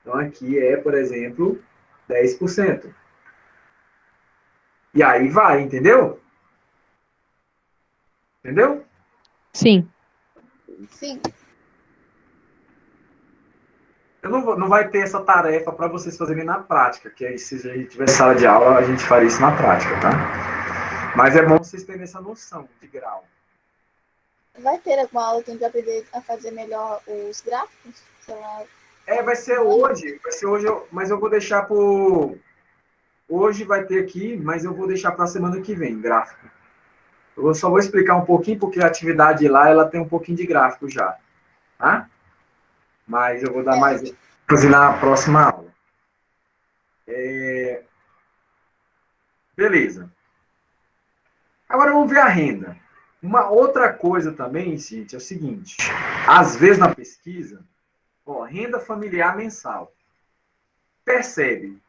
Então, aqui é, por exemplo, 10%. E aí vai, entendeu? Entendeu? Sim. Sim. Não vai ter essa tarefa para vocês fazerem na prática, que aí se a gente tiver sala de aula, a gente faria isso na prática, tá? Mas é bom vocês terem essa noção de grau. Vai ter alguma aula que a gente vai aprender a fazer melhor os gráficos? Sei lá. Vai ser hoje, mas eu vou deixar por... Hoje vai ter aqui, mas eu vou deixar para a semana que vem, gráfico. Eu só vou explicar um pouquinho, porque a atividade lá, ela tem um pouquinho de gráfico já, tá? Mas eu vou dar mais... fazer na próxima aula. Beleza. Agora vamos ver a renda. Uma outra coisa também, gente, é o seguinte. Às vezes na pesquisa, renda familiar mensal. Percebe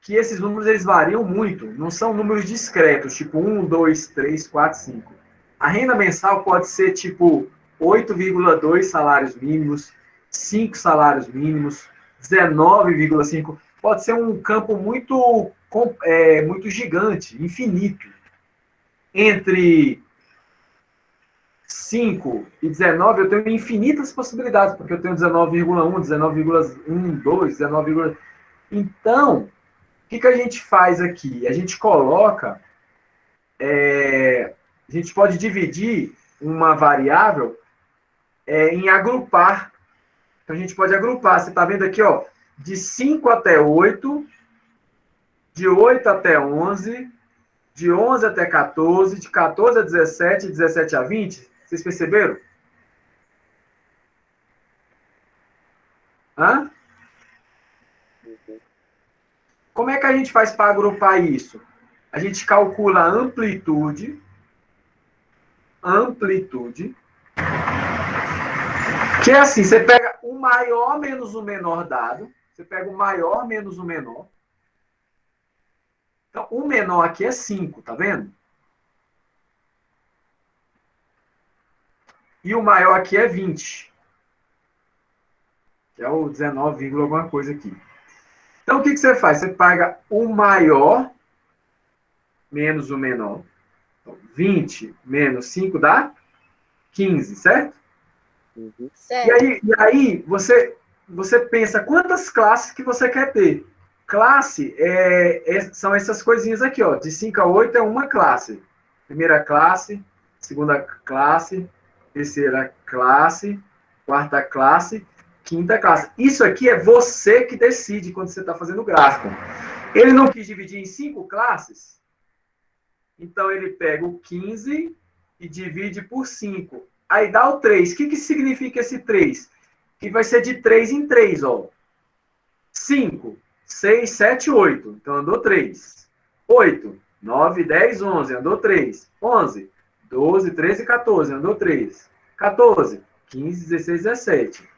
que esses números eles variam muito. Não são números discretos, tipo 1, 2, 3, 4, 5. A renda mensal pode ser tipo 8,2 salários mínimos, 5 salários mínimos, 19,5. Pode ser um campo muito gigante, infinito. Entre 5 e 19, eu tenho infinitas possibilidades, porque eu tenho 19,1, 19,12, 19, Então, o que a gente faz aqui? A gente coloca... a gente pode dividir uma variável em agrupar. Então, a gente pode agrupar. Você está vendo aqui, ó, de 5 até 8, de 8 até 11, de 11 até 14, de 14 a 17, 17 a 20. Vocês perceberam? Hã? Como é que a gente faz para agrupar isso? A gente calcula a amplitude, que é assim, você pega o maior menos o menor dado, você pega o maior menos o menor. Então, o menor aqui é 5, tá vendo? E o maior aqui é 20. Que é o 19, alguma coisa aqui. Então, o que você faz? Você pega o maior menos o menor. Então, 20 menos 5 dá 15, certo? Certo. E aí você pensa quantas classes que você quer ter. Classe são essas coisinhas aqui, ó. De 5 a 8 é uma classe. Primeira classe, segunda classe, terceira classe, quarta classe, quinta classe. Isso aqui é você que decide quando você está fazendo o gráfico. Ele não quis dividir em 5 classes, então ele pega o 15 e divide por 5. Aí dá o 3. O que significa esse 3? Que vai ser de 3 em 3, ó. 5, 6, 7, 8. Então andou 3. 8, 9, 10, 11. Andou 3. 11, 12, 13, 14. Andou 3. 14, 15, 16, 17.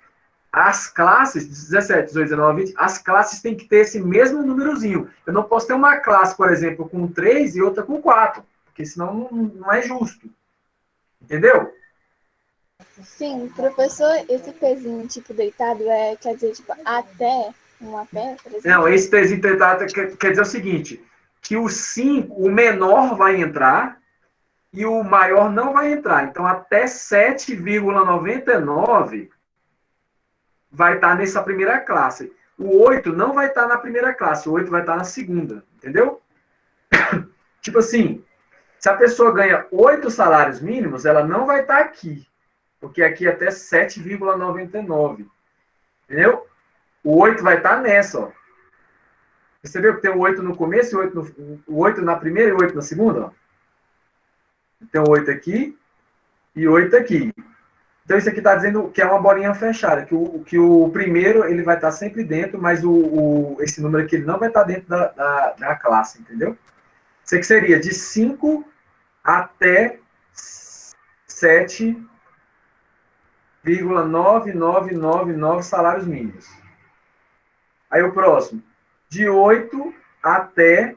As classes, 17, 18, 19, 20, as classes têm que ter esse mesmo númerozinho. Eu não posso ter uma classe, por exemplo, com 3 e outra com 4. Porque senão não é justo. Entendeu? Sim, professor, esse pezinho, tipo, deitado, quer dizer, tipo, até, por exemplo? Não, esse pezinho deitado quer dizer o seguinte, que o 5, o menor vai entrar e o maior não vai entrar. Então, até 7,99 vai estar nessa primeira classe. O 8 não vai estar na primeira classe, o 8 vai estar na segunda, entendeu? Tipo assim, se a pessoa ganha 8 salários mínimos, ela não vai estar aqui, porque aqui é até 7,99, entendeu? O 8 vai estar nessa, ó. Percebeu que tem o 8 no começo, o 8 na primeira e o 8 na segunda? Ó. Tem o 8 aqui e 8 aqui. Então, isso aqui está dizendo que é uma bolinha fechada, que o primeiro ele vai estar sempre dentro, mas esse número aqui ele não vai estar dentro da classe, entendeu? Isso aqui seria de 5 até 7,9999 salários mínimos. Aí o próximo, de 8 até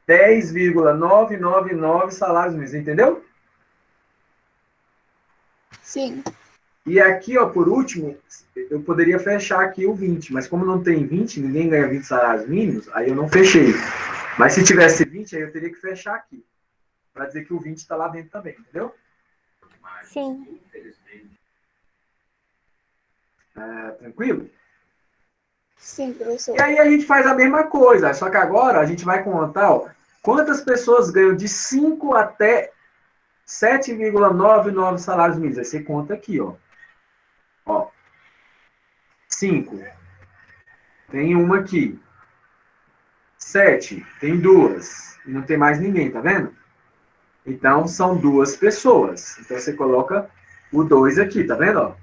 10,999 salários mínimos, entendeu? Sim. E aqui, ó, por último, eu poderia fechar aqui o 20, mas como não tem 20, ninguém ganha 20 salários mínimos, aí eu não fechei. Mas se tivesse 20, aí eu teria que fechar aqui, para dizer que o 20 está lá dentro também, entendeu? Sim. Tranquilo? Sim, professor. E aí a gente faz a mesma coisa, só que agora a gente vai contar, ó, quantas pessoas ganham de 5 até 7,99 salários mínimos. Aí você conta aqui, ó. Ó. 5. Tem uma aqui. 7. Tem duas. E não tem mais ninguém, tá vendo? Então, são 2 pessoas. Então, você coloca o 2 aqui, tá vendo? Ó?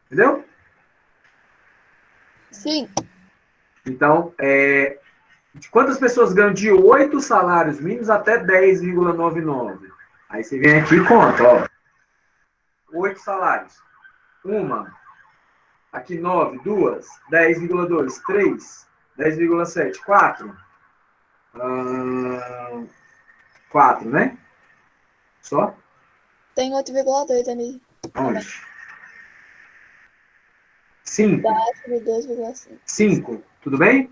Entendeu? Sim. Então, quantas pessoas ganham de 8 salários mínimos até 10,99? Aí você vem aqui e conta, ó. 8 salários. Uma. Aqui 9, 2. 10,2, 3. 10,7, 4. 4, né? Só? Tem 8,2 ali. Onde? 5. Dá 2,5. 5. Tudo bem?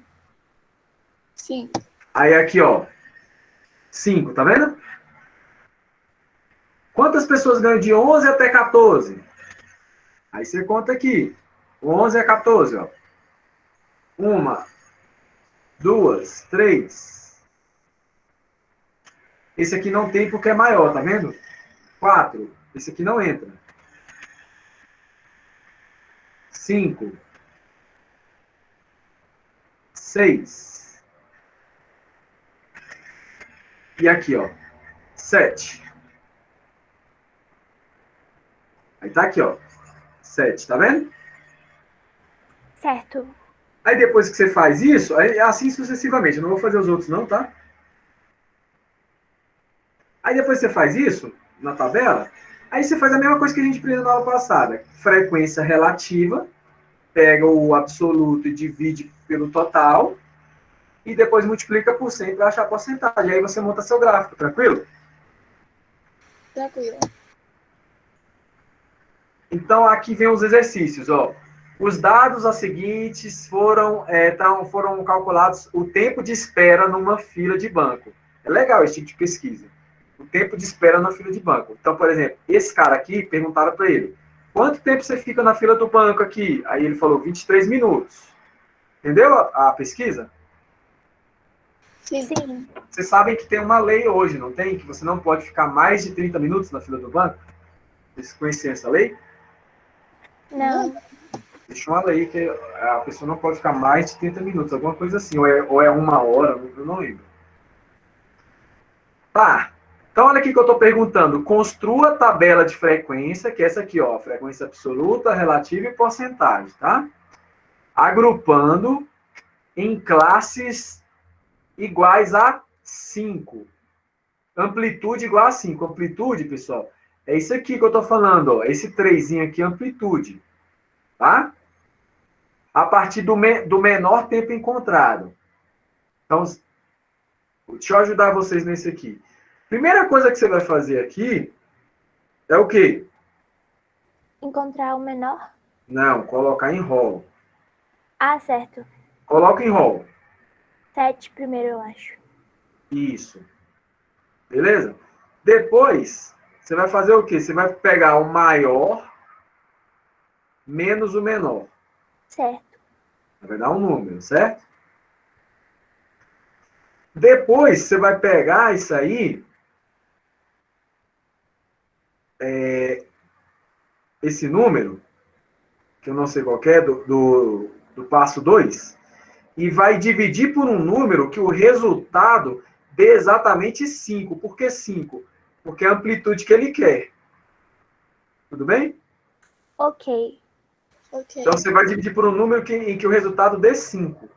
Sim. Aí aqui, ó. 5, tá vendo? Quantas pessoas ganham de 11 até 14? Aí você conta aqui. 11 a 14, ó. 1, 2, 3. Esse aqui não tem porque é maior, tá vendo? 4. Esse aqui não entra. 5. 6. E aqui, ó. 7. Aí tá aqui, ó. 7, tá vendo? Certo. Aí depois que você faz isso, aí assim sucessivamente. Eu não vou fazer os outros não, tá? Aí depois você faz isso, na tabela, aí você faz a mesma coisa que a gente aprendeu na aula passada. Frequência relativa, pega o absoluto e divide pelo total, e depois multiplica por 100 para achar a porcentagem. Aí você monta seu gráfico, tranquilo? Tranquilo. Então, aqui vem os exercícios, ó. Os dados a seguintes foram calculados o tempo de espera numa fila de banco. É legal esse tipo de pesquisa. O tempo de espera na fila de banco. Então, por exemplo, esse cara aqui, perguntaram para ele, quanto tempo você fica na fila do banco aqui? Aí ele falou 23 minutos. Entendeu a pesquisa? Sim. Sim. Vocês sabem que tem uma lei hoje, não tem? Que você não pode ficar mais de 30 minutos na fila do banco? Vocês conhecem essa lei? Não. Existe uma lei que a pessoa não pode ficar mais de 30 minutos, alguma coisa assim, ou é uma hora, eu não lembro. Tá, então olha aqui que eu estou perguntando. Construa a tabela de frequência, que é essa aqui, ó, frequência absoluta, relativa e porcentagem, tá? Agrupando em classes iguais a 5. Amplitude igual a 5. Amplitude, pessoal, é isso aqui que eu estou falando, ó, esse 3 aqui, amplitude, tá? A partir do menor tempo encontrado. Então, deixa eu ajudar vocês nesse aqui. Primeira coisa que você vai fazer aqui é o quê? Encontrar o menor? Não, colocar em rol. Ah, certo. Coloca em rol. 7 primeiro, eu acho. Isso. Beleza? Depois, você vai fazer o quê? Você vai pegar o maior menos o menor. Certo. Vai dar um número, certo? Depois, você vai pegar isso aí, esse número, que eu não sei qual é, do passo 2, e vai dividir por um número que o resultado dê exatamente 5. Por que 5? Porque é a amplitude que ele quer. Tudo bem? Ok. Ok. Então, você vai dividir por um número em que o resultado dê 5.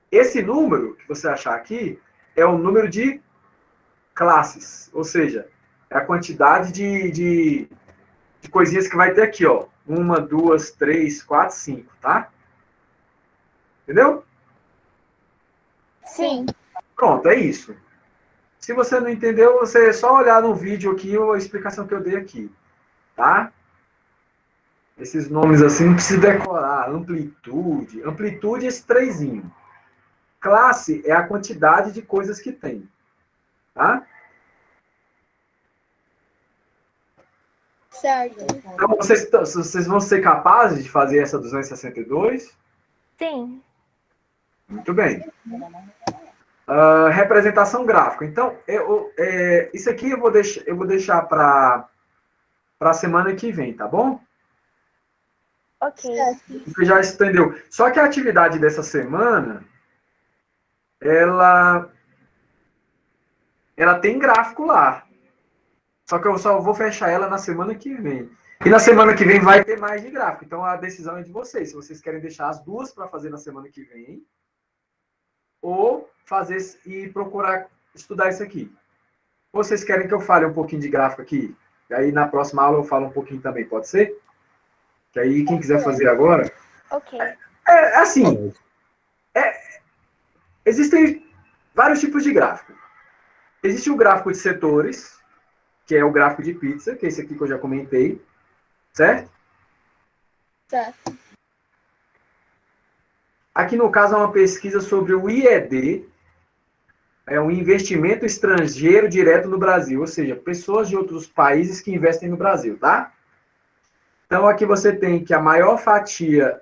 Esse número que você achar aqui é o número de classes, ou seja, é a quantidade de coisinhas que vai ter aqui, ó. 1, 2, 3, 4, 5, tá? Entendeu? Sim. Pronto, é isso. Se você não entendeu, você é só olhar no vídeo aqui a explicação que eu dei aqui, tá? Esses nomes assim não precisa decorar. Amplitude. Amplitude é esse 3. Classe é a quantidade de coisas que tem, tá? Certo. Então, vocês vão ser capazes de fazer essa 262? Sim. Muito bem. Representação gráfica. Então, isso aqui eu vou deixar para a semana que vem, tá bom? Ok. Certo. Porque já estendeu. Só que a atividade dessa semana, ela tem gráfico lá. Só que eu só vou fechar ela na semana que vem. E na semana que vem vai ter mais de gráfico. Então a decisão é de vocês. Se vocês querem deixar as duas para fazer na semana que vem, ou fazer e procurar estudar isso aqui. Ou vocês querem que eu fale um pouquinho de gráfico aqui? E aí na próxima aula eu falo um pouquinho também, pode ser? Que aí quem quiser fazer agora. Ok. Assim, existem vários tipos de gráfico. Existe o gráfico de setores, que é o gráfico de pizza, que é esse aqui que eu já comentei, certo? Certo. Aqui no caso é uma pesquisa sobre o IED, é um investimento estrangeiro direto no Brasil, ou seja, pessoas de outros países que investem no Brasil, tá? Então aqui você tem que a maior fatia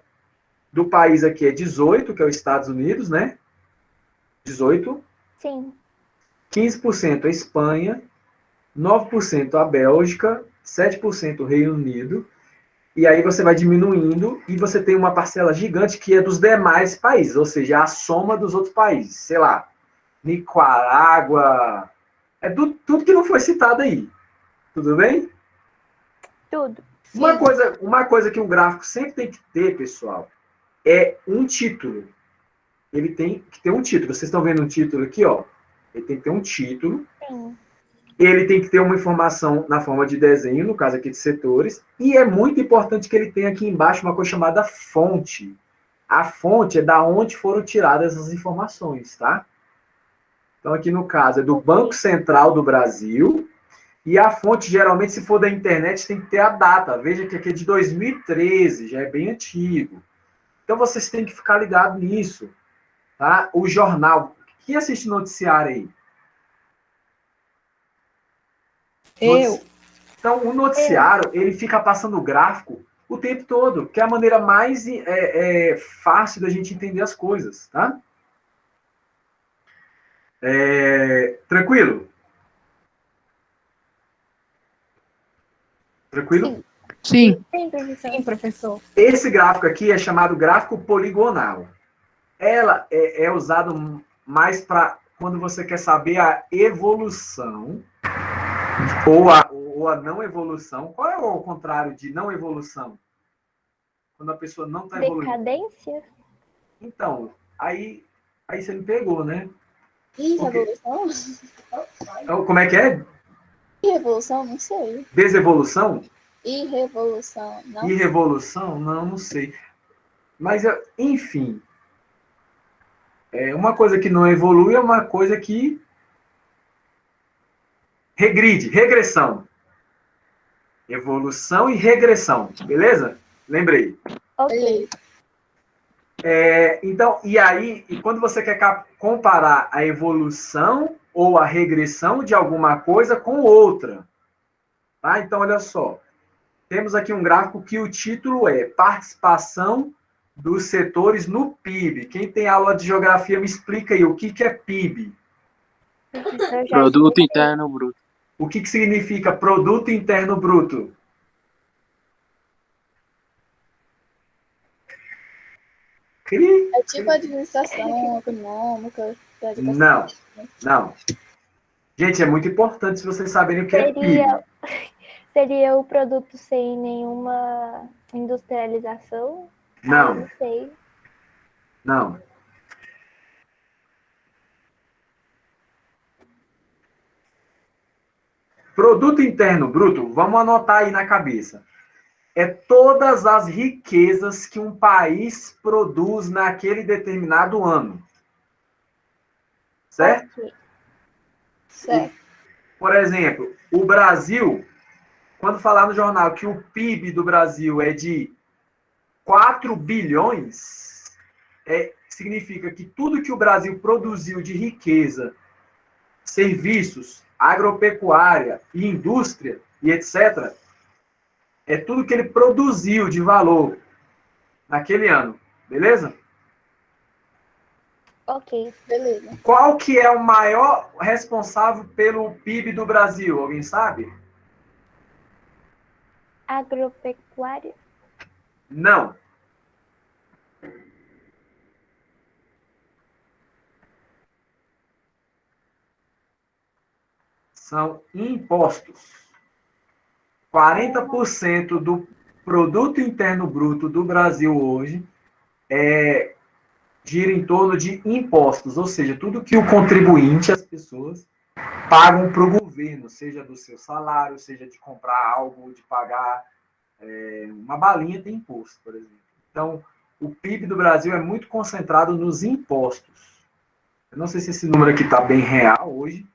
do país aqui é 18, que é os Estados Unidos, né? 18. Sim. 15% a Espanha, 9% a Bélgica, 7% o Reino Unido, e aí você vai diminuindo e você tem uma parcela gigante que é dos demais países, ou seja, a soma dos outros países, sei lá, Nicarágua, tudo que não foi citado aí. Tudo bem? Tudo. Uma coisa que um gráfico sempre tem que ter, pessoal, é um título. Ele tem que ter um título. Vocês estão vendo um título aqui, ó. Ele tem que ter um título. Sim. Ele tem que ter uma informação na forma de desenho, no caso aqui de setores. E é muito importante que ele tenha aqui embaixo uma coisa chamada fonte. A fonte é da onde foram tiradas essas informações, tá? Então, aqui no caso, é do Banco Central do Brasil. E a fonte, geralmente, se for da internet, tem que ter a data. Veja que aqui é de 2013, já é bem antigo. Então, vocês têm que ficar ligados nisso. Tá? O jornal. Quem assiste noticiário aí? Eu. Então, o noticiário, ele fica passando o gráfico o tempo todo, que é a maneira mais fácil da gente entender as coisas, tá? Tranquilo? Tranquilo? Sim. Sim, professor. Sim, professor. Esse gráfico aqui é chamado gráfico poligonal. Ela é usado mais para quando você quer saber a evolução ou a não evolução. Qual é o contrário de não evolução? Quando a pessoa não está evoluindo. Decadência? Então, aí você me pegou, né? Revolução? Como é que é? Revolução? Não sei. Desevolução? Irrevolução? Não. Irrevolução? Não sei. Mas, enfim. Uma coisa que não evolui é uma coisa que regride. Regressão. Evolução e regressão. Beleza? Lembrei. Ok. Então, e quando você quer comparar a evolução ou a regressão de alguma coisa com outra. Tá? Então, olha só. Temos aqui um gráfico que o título é Participação dos setores no PIB. Quem tem aula de geografia, me explica aí o que é PIB. Professor, já Produto expliquei. Interno Bruto. O que significa Produto Interno Bruto? É tipo administração econômica. Da educação. Não. Gente, é muito importante se vocês saberem o que é PIB. Seria o produto sem nenhuma industrialização? Não. Não sei. Não. Produto Interno Bruto, vamos anotar aí na cabeça. É todas as riquezas que um país produz naquele determinado ano. Certo? Ok. Certo. Por exemplo, o Brasil, quando falar no jornal que o PIB do Brasil é de 4 bilhões, significa que tudo que o Brasil produziu de riqueza, serviços, agropecuária e indústria e etc., é tudo que ele produziu de valor naquele ano. Beleza? Ok. Beleza. Qual que é o maior responsável pelo PIB do Brasil? Alguém sabe? Agropecuária? Não. São impostos. 40% do produto interno bruto do Brasil hoje gira em torno de impostos, ou seja, tudo que o contribuinte, as pessoas, pagam para o governo, seja do seu salário, seja de comprar algo, de pagar uma balinha tem imposto, por exemplo. Então, o PIB do Brasil é muito concentrado nos impostos. Eu não sei se esse número aqui está bem real hoje.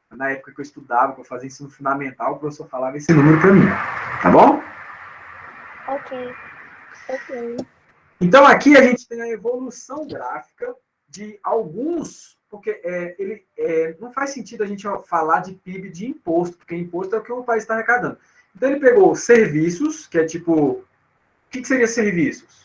Na época que eu estudava, que eu fazia ensino fundamental, o professor falava esse número para mim. Tá bom? Ok. Ok. Então, aqui a gente tem a evolução gráfica de alguns, porque não faz sentido a gente falar de PIB de imposto, porque imposto é o que o país está arrecadando. Então, ele pegou serviços, que é tipo... O que seria serviços?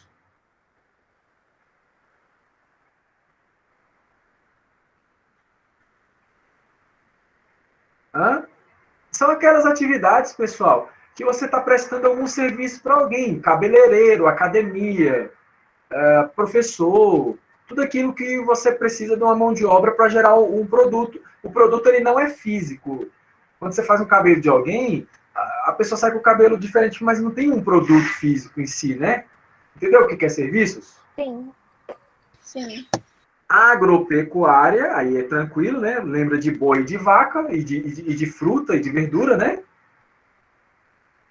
São aquelas atividades, pessoal, que você está prestando algum serviço para alguém, cabeleireiro, academia, professor, tudo aquilo que você precisa de uma mão de obra para gerar um produto. O produto ele não é físico. Quando você faz um cabelo de alguém, a pessoa sai com o cabelo diferente, mas não tem um produto físico em si, né? Entendeu o que é serviços? Sim. Sim. Agropecuária, aí é tranquilo, né? Lembra de boi e de vaca, e de fruta e de verdura, né?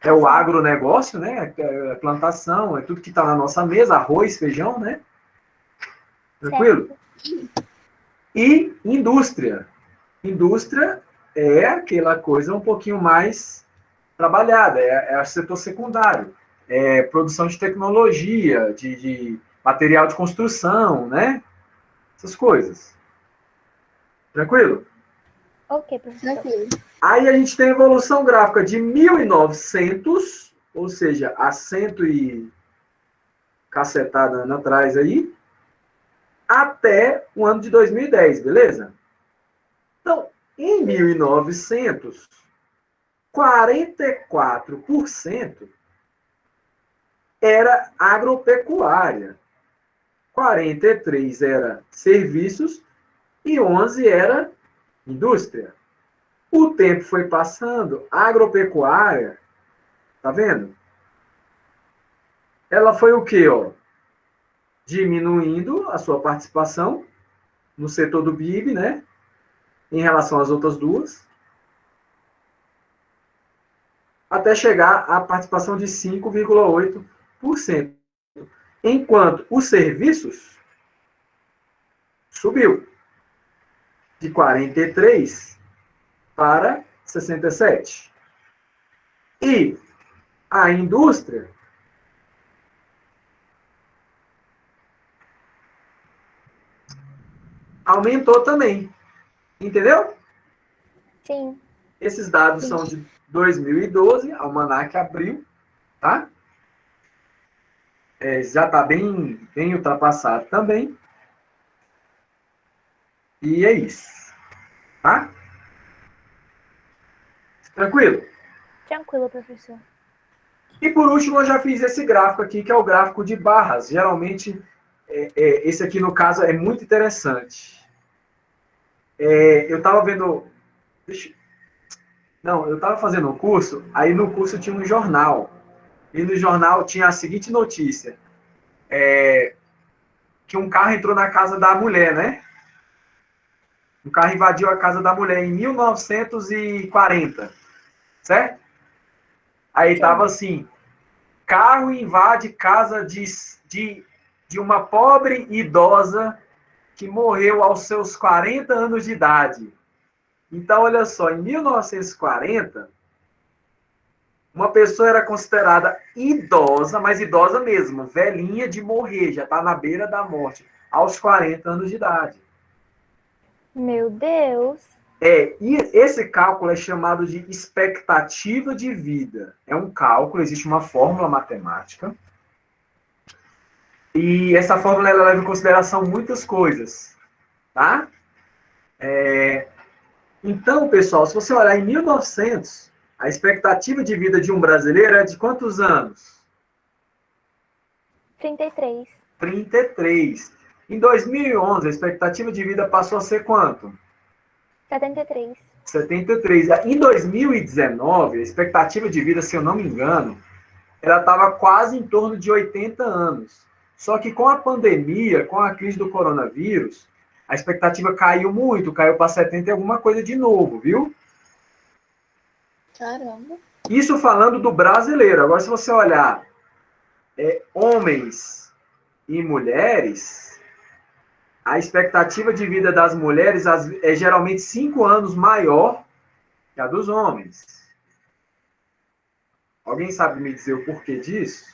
É o agronegócio, né? É plantação, é tudo que está na nossa mesa, arroz, feijão, né? Tranquilo? E indústria. Indústria é aquela coisa um pouquinho mais trabalhada, é o setor secundário. É produção de tecnologia, de material de construção, né? Essas coisas. Tranquilo? Ok, professor. Tranquilo. Aí a gente tem a evolução gráfica de 1900, ou seja, há cento e cacetada anos atrás aí, até o ano de 2010, beleza? Então, em 1900, 44% era agropecuária, 43% era serviços e 11% era indústria. O tempo foi passando, a agropecuária, tá vendo? Ela foi o quê, ó? Diminuindo a sua participação no setor do PIB, né? Em relação às outras duas, até chegar à participação de 5,8%. Enquanto os serviços subiu de 43% para 67%. E a indústria aumentou também. Entendeu? Sim. Esses dados são de 2012, Almanac Abril, tá? Já está bem ultrapassado também. E é isso. Tá? Tranquilo? Tranquilo, professor. E por último, eu já fiz esse gráfico aqui, que é o gráfico de barras. Geralmente, esse aqui, no caso, é muito interessante. Eu estava vendo... Não, eu estava fazendo um curso, aí no curso tinha um jornal. E no jornal tinha a seguinte notícia. Que um carro entrou na casa da mulher, né? Um carro invadiu a casa da mulher em 1940. Certo? Aí estava assim... Carro invade casa de uma pobre idosa que morreu aos seus 40 anos de idade. Então, olha só, em 1940, uma pessoa era considerada idosa, mas idosa mesmo, velhinha de morrer, já está na beira da morte, aos 40 anos de idade. Meu Deus. E esse cálculo é chamado de expectativa de vida. É um cálculo, existe uma fórmula matemática. E essa fórmula ela leva em consideração muitas coisas. Tá? Então, pessoal, se você olhar em 1900, a expectativa de vida de um brasileiro é de quantos anos? 33. 33. Em 2011, a expectativa de vida passou a ser quanto? 73. 73. Em 2019, a expectativa de vida, se eu não me engano, ela estava quase em torno de 80 anos. Só que com a pandemia, com a crise do coronavírus, a expectativa caiu muito, caiu para 70 e alguma coisa de novo, viu? Caramba. Isso falando do brasileiro. Agora, se você olhar homens e mulheres, a expectativa de vida das mulheres é geralmente 5 anos maior que a dos homens. Alguém sabe me dizer o porquê disso?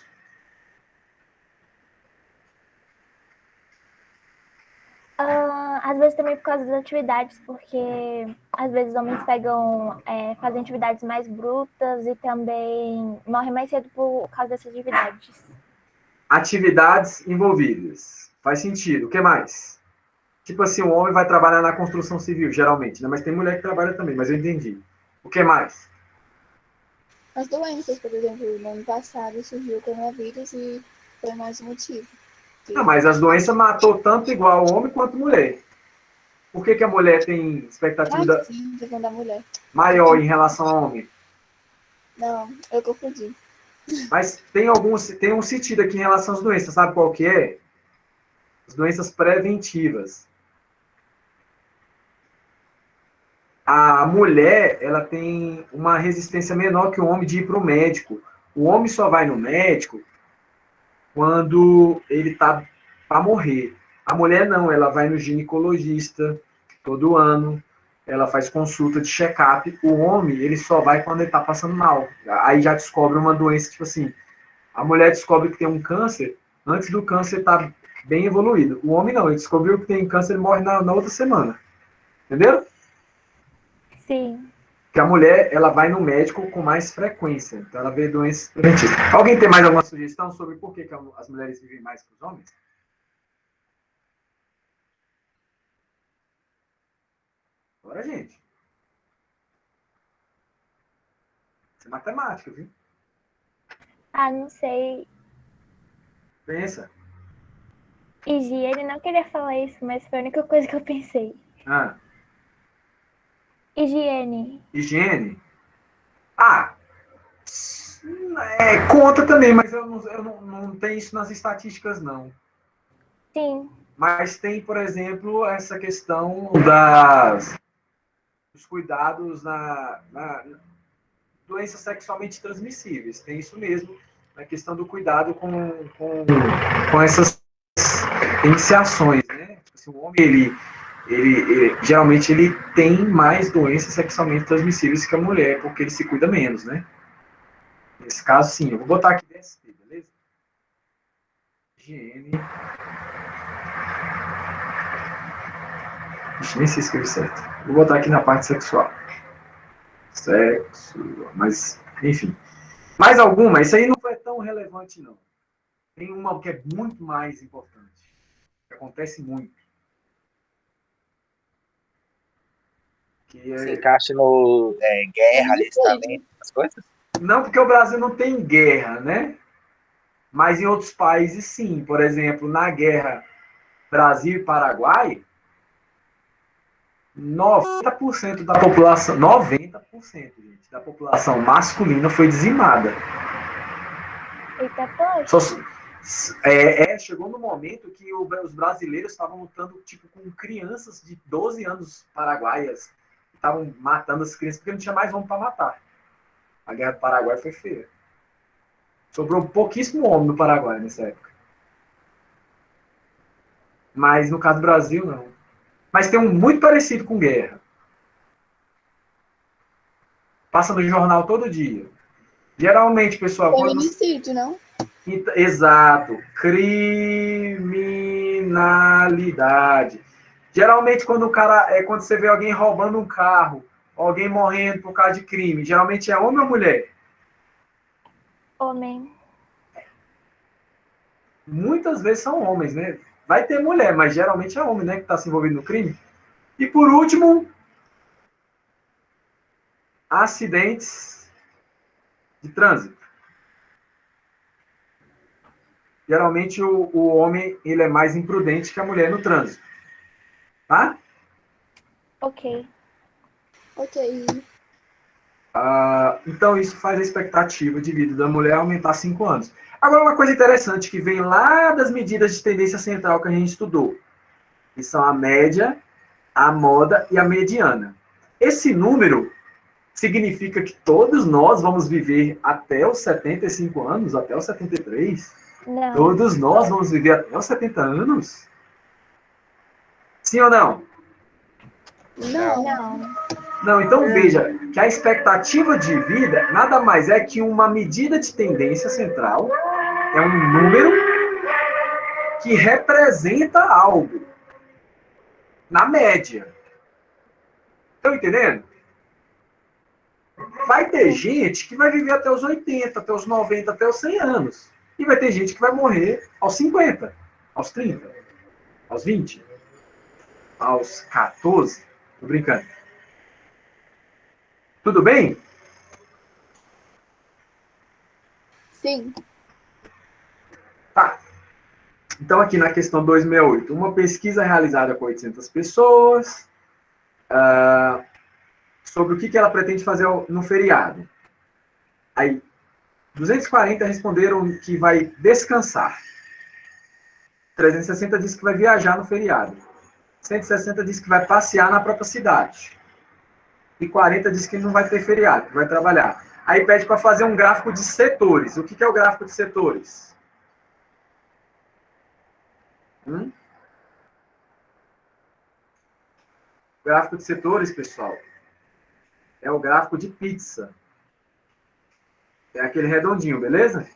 Às vezes também por causa das atividades, porque às vezes os homens fazem atividades mais brutas e também morrem mais cedo por causa dessas atividades. Atividades envolvidas. Faz sentido. O que mais? Tipo assim, um homem vai trabalhar na construção civil, geralmente, né? Mas tem mulher que trabalha também, mas eu entendi. O que mais? As doenças, por exemplo, no ano passado surgiu o coronavírus e foi mais um motivo. Não, mas as doenças matou tanto igual homem quanto mulher. Por que a mulher tem expectativa Sim, tô falando da mulher. maior em relação ao homem? Não, eu confundi. Mas tem um sentido aqui em relação às doenças, sabe qual que é? as doenças preventivas. A mulher, ela tem uma resistência menor que o homem de ir para o médico. O homem só vai no médico quando ele está para morrer. A mulher não, ela vai no ginecologista todo ano, ela faz consulta de check-up. O homem, ele só vai quando ele está passando mal. Aí já descobre uma doença, tipo assim, a mulher descobre que tem um câncer antes do câncer estar bem evoluído. O homem não, ele descobriu que tem câncer e morre na outra semana. Entendeu? Sim. Que a mulher, ela vai no médico com mais frequência. Então, ela vê doenças preventivas. Alguém tem mais alguma sugestão sobre por que as mulheres vivem mais que os homens? Bora, gente. Isso é matemática, viu? Ah, não sei. Pensa. Higiene, não queria falar isso, mas foi a única coisa que eu pensei. Ah, Higiene. higiene. Ah, conta também, mas eu não tenho isso nas estatísticas, não. Sim. Mas tem, por exemplo, essa questão dos cuidados na doenças sexualmente transmissíveis. Tem isso mesmo, na questão do cuidado com essas iniciações, né? Assim, o homem, ele geralmente ele tem mais doenças sexualmente transmissíveis que a mulher, porque ele se cuida menos, né? Nesse caso, sim. Eu vou botar aqui DST, beleza? Higiene. Ixi, nem sei se escrevi certo. Vou botar aqui na parte sexual. Sexo, mas, enfim. Mais alguma? Isso aí não é tão relevante, não. Tem uma que é muito mais importante. Que acontece muito. Que Se é... encaixa no guerra, alistamento, as coisas? Não, porque o Brasil não tem guerra, né? Mas em outros países, sim. Por exemplo, na guerra Brasil e Paraguai, 90% da população, 90%, gente, da população masculina foi dizimada. Eita, poxa. Chegou no momento que os brasileiros estavam lutando tipo, com crianças de 12 anos paraguaias. Estavam matando as crianças porque não tinha mais homem para matar. A guerra do Paraguai foi feia. Sobrou pouquíssimo homem no Paraguai nessa época. Mas no caso do Brasil, não. Mas tem um muito parecido com guerra. Passa no jornal todo dia. Geralmente, pessoal... Feminicídio, não? Exato. Criminalidade. Geralmente, quando você vê alguém roubando um carro, alguém morrendo por causa de crime, geralmente é homem ou mulher? Homem. Muitas vezes são homens, né? Vai ter mulher, mas geralmente é homem, né? Que está se envolvendo no crime. E por último, acidentes de trânsito. Geralmente o homem ele é mais imprudente que a mulher no trânsito. Tá? Ok. Ok. Então isso faz a expectativa de vida da mulher aumentar 5 anos. Agora, uma coisa interessante que vem lá das medidas de tendência central que a gente estudou, que são a média, a moda e a mediana. Esse número significa que todos nós vamos viver até os 75 anos, até os 73? Não. Todos nós vamos viver até os 70 anos? Sim ou não? Não. Não. Não, então veja que a expectativa de vida nada mais é que uma medida de tendência central, é um número que representa algo na média. Estão entendendo? Vai ter gente que vai viver até os 80, até os 90, até os 100 anos. E vai ter gente que vai morrer aos 50, aos 30, aos 20, aos 14. Tô brincando. Tudo bem? Sim. Tá. Então, aqui na questão 268, uma pesquisa realizada com 800 pessoas sobre o que ela pretende fazer no feriado. Aí, 240 responderam que vai descansar. 360 diz que vai viajar no feriado. 160 diz que vai passear na própria cidade. E 40 diz que não vai ter feriado, que vai trabalhar. Aí pede para fazer um gráfico de setores. O que é o gráfico de setores? O gráfico de setores, pessoal, é o gráfico de pizza. É aquele redondinho, beleza?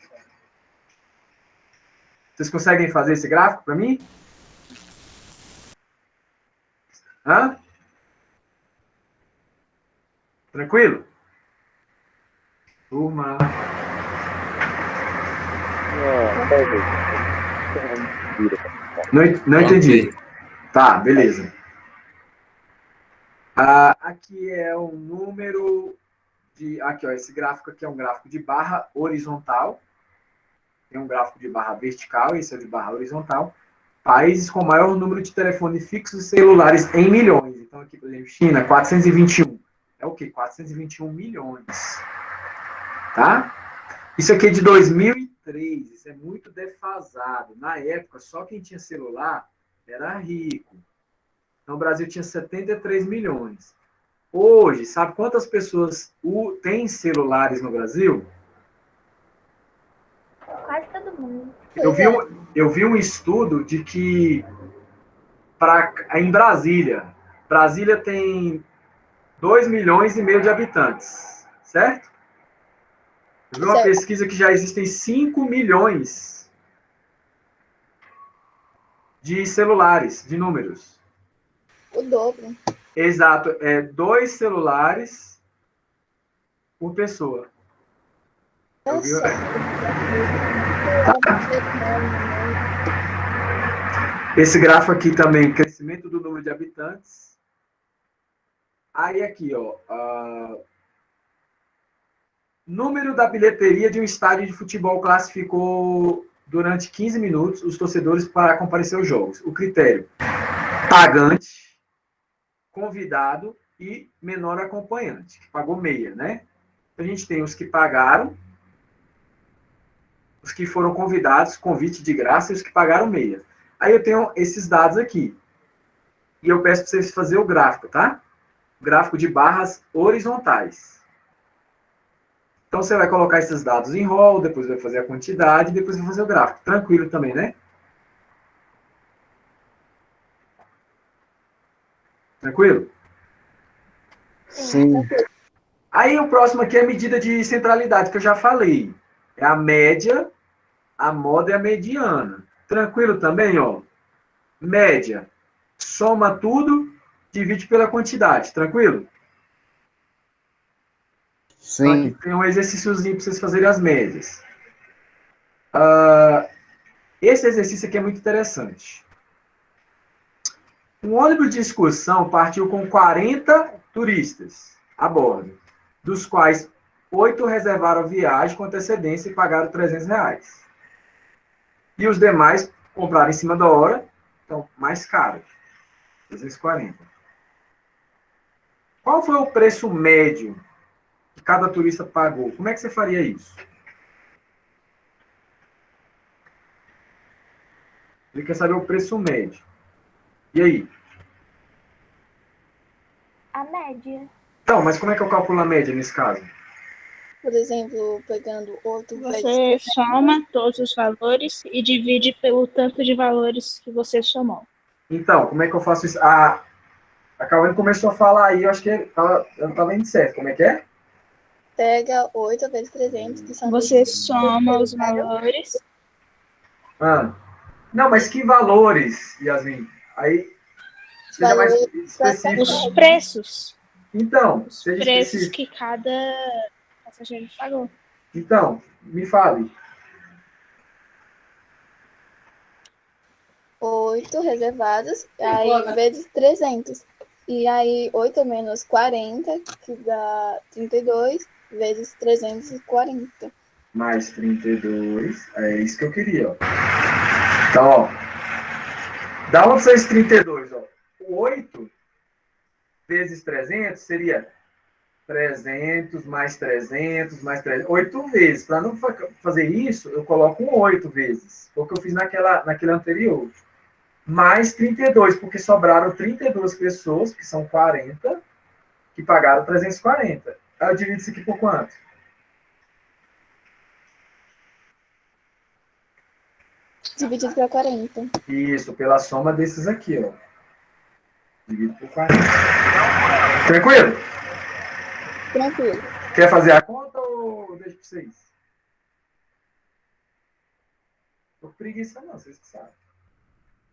Vocês conseguem fazer esse gráfico para mim? Hã? Tranquilo? Turma. Não entendi. Tá, beleza. Aqui é um número de... Aqui, ó, esse gráfico aqui é um gráfico de barra horizontal. Tem um gráfico de barra vertical, esse é o de barra horizontal. Países com maior número de telefones fixos e celulares em milhões. Então, aqui, por exemplo, China, 421. É o quê? 421 milhões. Tá? Isso aqui é de 2003. Isso é muito defasado. Na época, só quem tinha celular era rico. Então, o Brasil tinha 73 milhões. Hoje, sabe quantas pessoas têm celulares no Brasil? Quase todo mundo. Eu vi um estudo de que em Brasília tem 2,5 milhões de habitantes, certo? Eu vi uma pesquisa que já existem 5 milhões de celulares, de números. O dobro. Exato, 2 celulares por pessoa. Nossa. Esse gráfico aqui também, crescimento do número de habitantes. Aí aqui, ó, número da bilheteria de um estádio de futebol classificou durante 15 minutos os torcedores para comparecer aos jogos. O critério: pagante, convidado e menor acompanhante, que pagou meia, né? A gente tem os que pagaram, os que foram convidados, convite de graça, e os que pagaram meia. Aí eu tenho esses dados aqui. E eu peço para vocês fazerem o gráfico, tá? Gráfico de barras horizontais. Então você vai colocar esses dados em rol, depois vai fazer a quantidade, depois vai fazer o gráfico. Tranquilo também, né? Tranquilo? Sim. Aí o próximo aqui é a medida de centralidade, que eu já falei. É a média, a moda e a mediana. Tranquilo também, ó. Média. Soma tudo, divide pela quantidade. Tranquilo? Sim. Então, aqui tem um exercíciozinho para vocês fazerem as médias. Esse exercício aqui é muito interessante. Um ônibus de excursão partiu com 40 turistas a bordo, dos quais 8 reservaram a viagem com antecedência e pagaram R$300. E os demais compraram em cima da hora, então mais caro, 340. Qual foi o preço médio que cada turista pagou? Como é que você faria isso? Ele quer saber o preço médio. E aí? A média. Então, mas como é que eu calculo a média nesse caso? Por exemplo, pegando outro Você soma todos os valores e divide pelo tanto de valores que você somou. Então, como é que eu faço isso? A Cauane começou a falar aí, eu acho que eu não estava indo certo. Como é que é? Pega 8 vezes 300, que são... Você soma os valores. Não, mas que valores, Yasmin? Aí, seja mais específico. Os preços. Então, Os seja preços específico. que cada passageiro pagou. Então, me fale. 8 reservados, aí vezes 300. E aí 8 menos 40, que dá 32, vezes 340. Mais 32, é isso que eu queria, ó. Então, ó, dá pra vocês 32, ó. O 8 vezes 300 seria 300 mais 300 mais 300, 8 vezes. Para não fazer isso, eu coloco um 8 vezes. Foi o que eu fiz naquele anterior. Mais 32, porque sobraram 32 pessoas, que são 40, que pagaram 340. Aí eu divido isso aqui por quanto? Dividido para 40. Isso, pela soma desses aqui, ó. Dividido por 40. Tranquilo? Tranquilo. Quer fazer a conta ou deixa para vocês? Tô com preguiça não, vocês que sabem.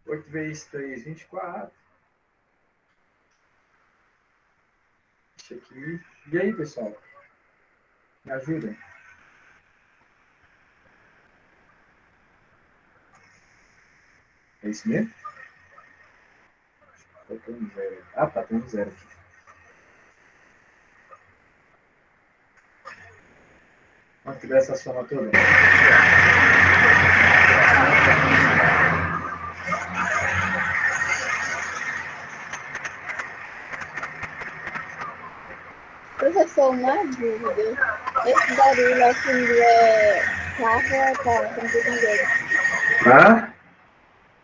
8 vezes 3, 24. Deixa aqui. E aí, pessoal? Me ajudem. É isso mesmo? Faltou um zero. Ah, tá, tem um zero aqui. Quanto tiver essa soma toda? Professor, uma dúvida. Esse barulho ao fundo é carro ou é palma? Que eu não tô entendendo. Hã?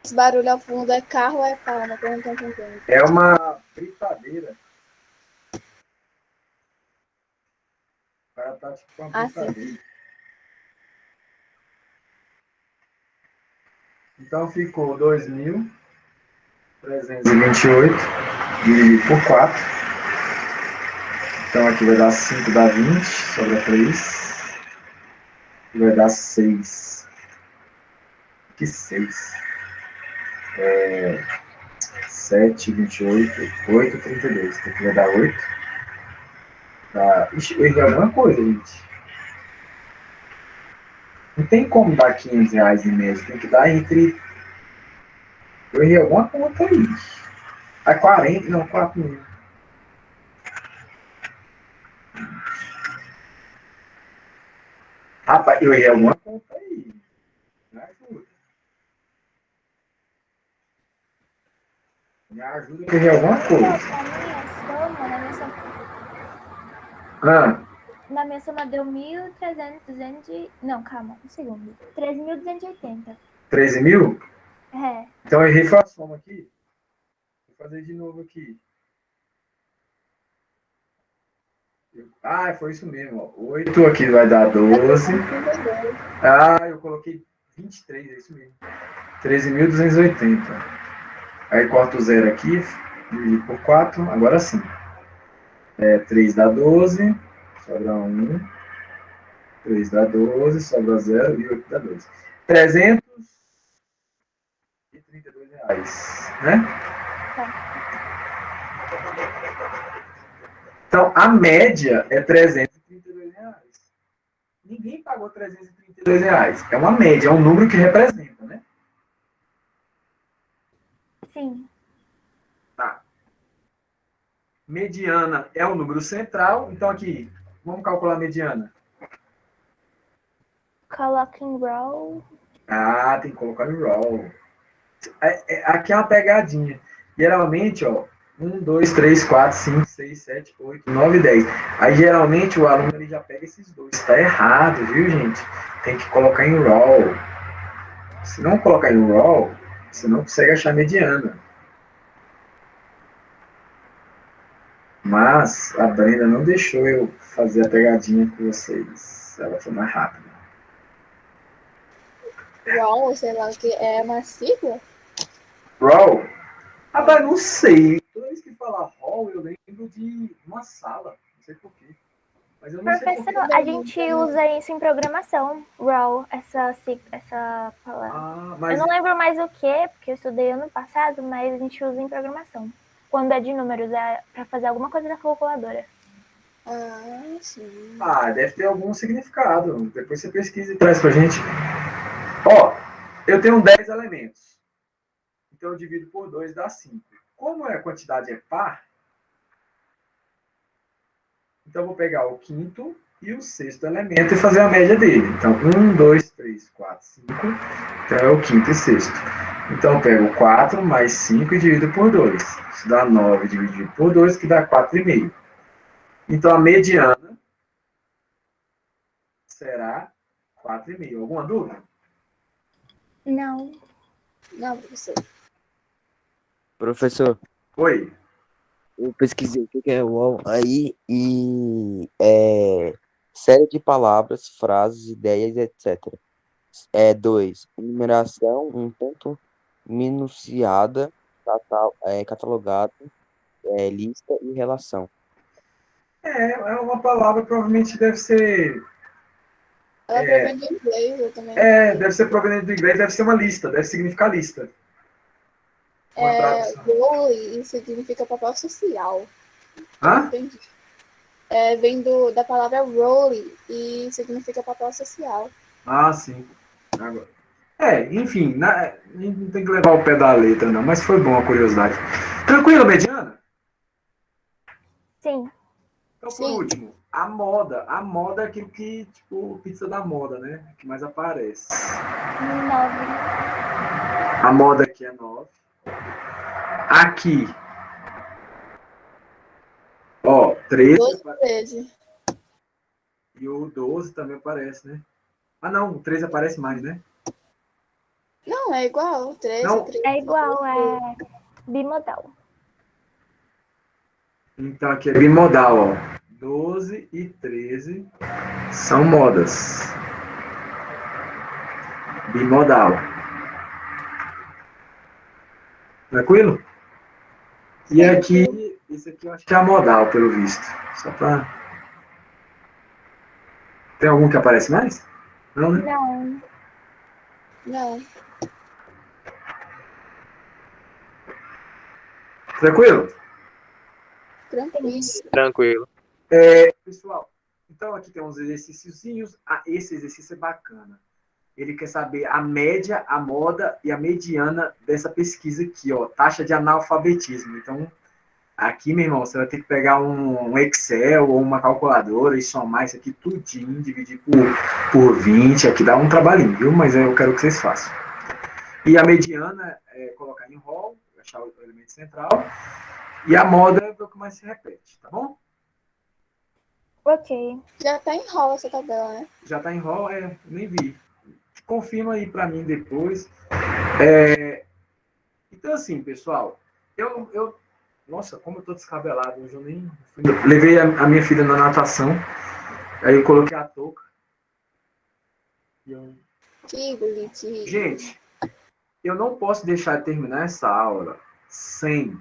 Esse barulho ao fundo é carro ou é palma? Que eu não tô entendendo. É uma britadeira. O cara tá tipo com uma Ah, sim. britadeira. Então ficou 2.328 dividido por 4. Então aqui vai dar 5, dá 20, sobra 3. E vai dar 6. Que 6? 7, 28, 8, 32. Então aqui vai dar 8. Ixi, eu errei alguma coisa, gente. Não tem como dar R$500 em média. Tem que dar entre... Eu errei alguma conta aí. A 40, não, 4 mil. Rapaz, eu errei alguma conta aí. Me ajuda. Me ajuda que eu errei alguma coisa. Na minha soma deu 1.300, não, calma, um segundo. 3.280. 13 mil? É. Então eu errei foi a soma aqui. Vou fazer de novo aqui. Ah, foi isso mesmo. Ó. 8 aqui vai dar 12. Ah, eu coloquei 23, é isso mesmo. 13.280. Aí corta o zero aqui, dividido por 4, agora sim. 3 dá 12, sobra 1. 3 dá 12, sobra 0 e 8 dá 12. R$332, né? Então, a média é R$332. Ninguém pagou R$332. É uma média, é um número que representa, né? Sim. Tá. Mediana é o número central. Então, aqui, vamos calcular a mediana. Coloca em row. Ah, tem que colocar em row. Aqui é uma pegadinha. Geralmente, ó, 1, 2, 3, 4, 5, 6, 7, 8, 9, 10. Aí, geralmente, o aluno ele já pega esses dois. Está errado, viu, gente? Tem que colocar em row. Se não colocar em row, você não consegue achar a mediana. Mas a Brenda não deixou eu fazer a pegadinha com vocês. Ela foi mais rápida. Raw, sei lá o que, é uma sigla? Row? Rapaz, não sei. Toda vez que fala hall, eu lembro de uma sala. Não sei porquê. Mas eu não sei Professor, porquê. a gente usa isso em programação. Row, essa palavra. Ah, mas Eu não lembro mais o que, porque eu estudei ano passado, mas a gente usa em programação. Quando é de números, é para fazer alguma coisa na calculadora. Ah, sim. deve ter algum significado. Depois você pesquisa e traz pra gente. Ó, eu tenho 10 elementos. Então eu divido por 2, dá 5. Como a quantidade é par, então eu vou pegar o quinto e o sexto elemento e fazer a média dele. Então, 1, 2, 3, 4, 5. Então é o quinto e sexto. Então eu pego 4 mais 5 e divido por 2. Isso dá 9 dividido por 2, que dá 4,5. Então, a mediana será 4,5. Alguma dúvida? Não. Não, professor. Professor, Oi. eu pesquisei o que é UOL aí e série de palavras, frases, ideias, etc. 2. Numeração, um ponto, minuciada, catalogado, lista e relação. É uma palavra, provavelmente deve ser... Ela provém do inglês, eu também. Deve ser proveniente do inglês, deve ser uma lista, deve significar lista. Uma tradução. Role significa papel social. Hã? Entendi. Vem da palavra role e significa papel social. Ah, sim. Agora. Enfim, não tem que levar o pé da letra, não, mas foi bom a curiosidade. Tranquilo, mediana? Sim. Então, por Sim. último, a moda. A moda é aquilo que, tipo, pizza da moda, né? Que mais aparece. 9. A moda aqui é 9. Aqui. Ó, 13. 12, 13. E o 12 também aparece, né? Ah, não, o 13 aparece mais, né? Não, é igual. 13, Não. 13. É igual, é bimodal. Então aqui é bimodal, ó. 12 e 13 são modas. Bimodal. Tranquilo? E aqui, esse aqui eu acho que é a modal, pelo visto. Só pra... Tem algum que aparece mais? Não, né? Não. Não. Tranquilo? Tranquilo. Tranquilo. Pessoal, então aqui tem uns exercíciozinhos. Esse exercício é bacana. Ele quer saber a média, a moda e a mediana dessa pesquisa aqui, ó. Taxa de analfabetismo. Então, aqui, meu irmão, você vai ter que pegar um Excel ou uma calculadora e somar isso aqui tudinho, dividir por 20. Aqui dá um trabalhinho, viu? Mas eu quero que vocês façam. E a mediana é colocar em rol, achar o elemento central. E a moda é o que mais se repete, tá bom? Ok. Já tá em rola essa tabela, né? Já tá em rol? Nem vi. Confirma aí para mim depois. Então, assim, pessoal, nossa, como eu tô descabelado hoje, eu nem levei a minha filha na natação, aí eu coloquei a touca. Que bonitinho. Gente, eu não posso deixar de terminar essa aula sem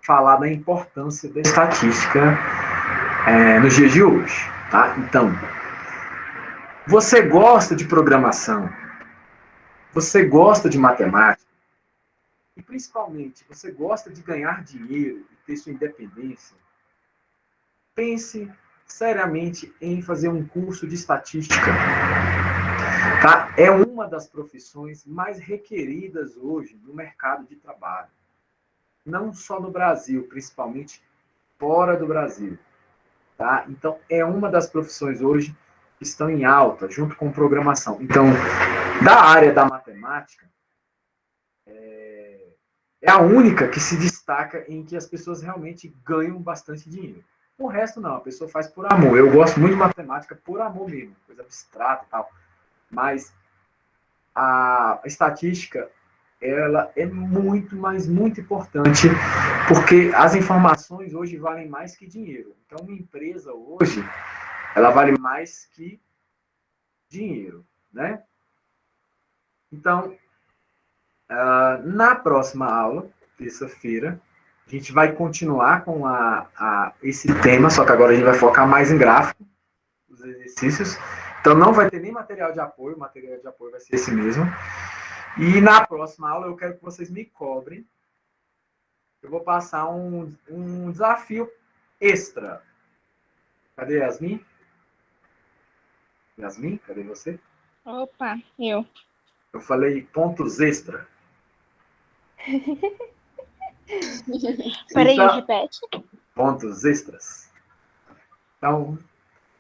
falar da importância da estatística nos dias de hoje, tá? Então, você gosta de programação, você gosta de matemática, e principalmente você gosta de ganhar dinheiro e ter sua independência, pense seriamente em fazer um curso de estatística. Tá? É uma das profissões mais requeridas hoje no mercado de trabalho. Não só no Brasil, principalmente fora do Brasil. Tá? Então, é uma das profissões hoje que estão em alta, junto com programação. Então, da área da matemática, é a única que se destaca em que as pessoas realmente ganham bastante dinheiro. O resto não, a pessoa faz por amor. Eu gosto muito de matemática por amor mesmo, coisa abstrata e tal. Mas a estatística, ela é muito, mas muito importante, porque as informações hoje valem mais que dinheiro. Então, uma empresa hoje, ela vale mais que dinheiro, né? Então, na próxima aula, terça-feira, a gente vai continuar com esse tema, só que agora a gente vai focar mais em gráfico, os exercícios. Então, não vai ter nem material de apoio, o material de apoio vai ser esse mesmo. E na próxima aula, eu quero que vocês me cobrem. Eu vou passar um desafio extra. Cadê Yasmin? Yasmin, cadê você? Opa, eu. Eu falei pontos extra. Peraí, Então, repete. pontos extras. Então,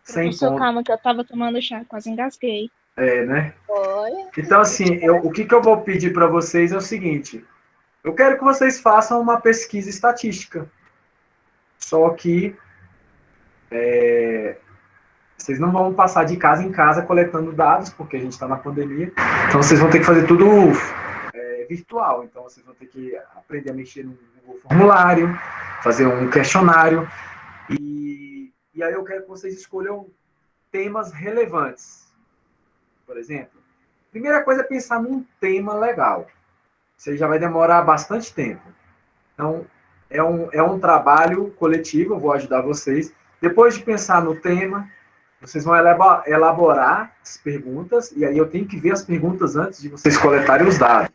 100 Professor, pontos. calma que eu tava tomando chá, quase engasguei. Né? Olha. Então, assim, o que eu vou pedir para vocês é o seguinte. Eu quero que vocês façam uma pesquisa estatística. Só que Vocês não vão passar de casa em casa coletando dados, porque a gente está na pandemia. Então, vocês vão ter que fazer tudo virtual. Então, vocês vão ter que aprender a mexer no formulário, fazer um questionário. E aí eu quero que vocês escolham temas relevantes. Por exemplo, a primeira coisa é pensar num tema legal. Isso já vai demorar bastante tempo. Então, é um trabalho coletivo, eu vou ajudar vocês. Depois de pensar no tema, vocês vão elaborar as perguntas, e aí eu tenho que ver as perguntas antes de vocês coletarem os dados.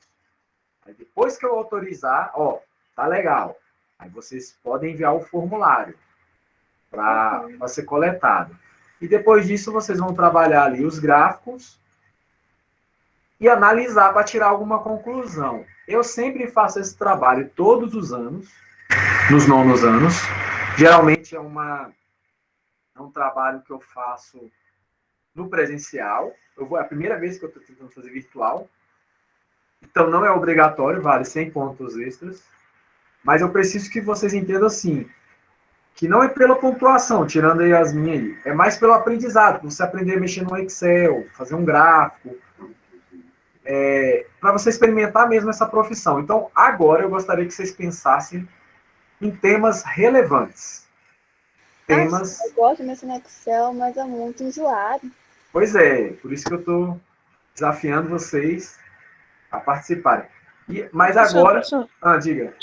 Aí depois que eu autorizar, tá legal. Aí vocês podem enviar o formulário para ser coletado. E depois disso, vocês vão trabalhar ali os gráficos e analisar para tirar alguma conclusão. Eu sempre faço esse trabalho todos os anos, nos 9º anos. Geralmente é um trabalho que eu faço no presencial. É a primeira vez que eu estou tentando fazer virtual. Então não é obrigatório, vale 100 pontos extras. Mas eu preciso que vocês entendam assim, que não é pela pontuação, tirando aí as minhas aí, é mais pelo aprendizado, você aprender a mexer no Excel, fazer um gráfico, para você experimentar mesmo essa profissão. Então, agora eu gostaria que vocês pensassem em temas relevantes. Eu gosto de mexer no Excel, mas é muito enjoado. Pois é, por isso que eu estou desafiando vocês a participarem. Mas agora... diga.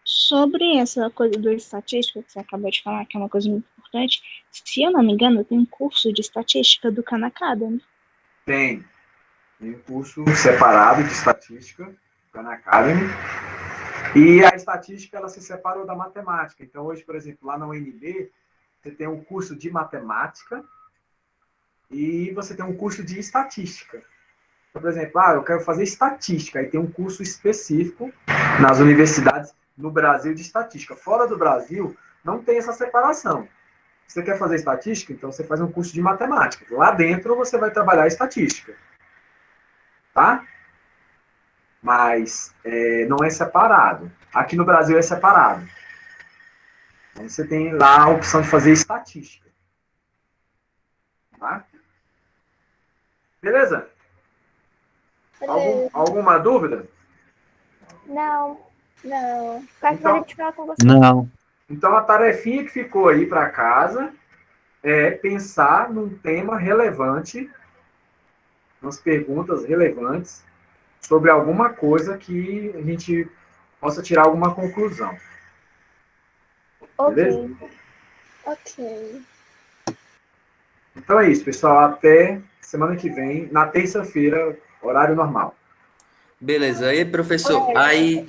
Sobre essa coisa do estatística que você acabou de falar, que é uma coisa muito importante, se eu não me engano, tem um curso de estatística do Khan Academy. Tem um curso separado de estatística do Khan Academy. E a estatística, ela se separou da matemática. Então, hoje, por exemplo, lá na UNB, você tem um curso de matemática e você tem um curso de estatística. Então, por exemplo, eu quero fazer estatística. Aí tem um curso específico nas universidades no Brasil de estatística. Fora do Brasil, não tem essa separação. Você quer fazer estatística? Então, você faz um curso de matemática. Lá dentro, você vai trabalhar estatística. Tá? Mas não é separado. Aqui no Brasil é separado. Então, você tem lá a opção de fazer estatística. Tá? Beleza? Alguma dúvida? Não. Não. Gostaria de falar com você. Não. Então, a tarefinha que ficou aí para casa é pensar num tema relevante, umas perguntas relevantes sobre alguma coisa que a gente possa tirar alguma conclusão. Beleza? Ok. Então é isso, pessoal. Até semana que vem, na terça-feira, horário normal. Beleza. Aí, professor, aí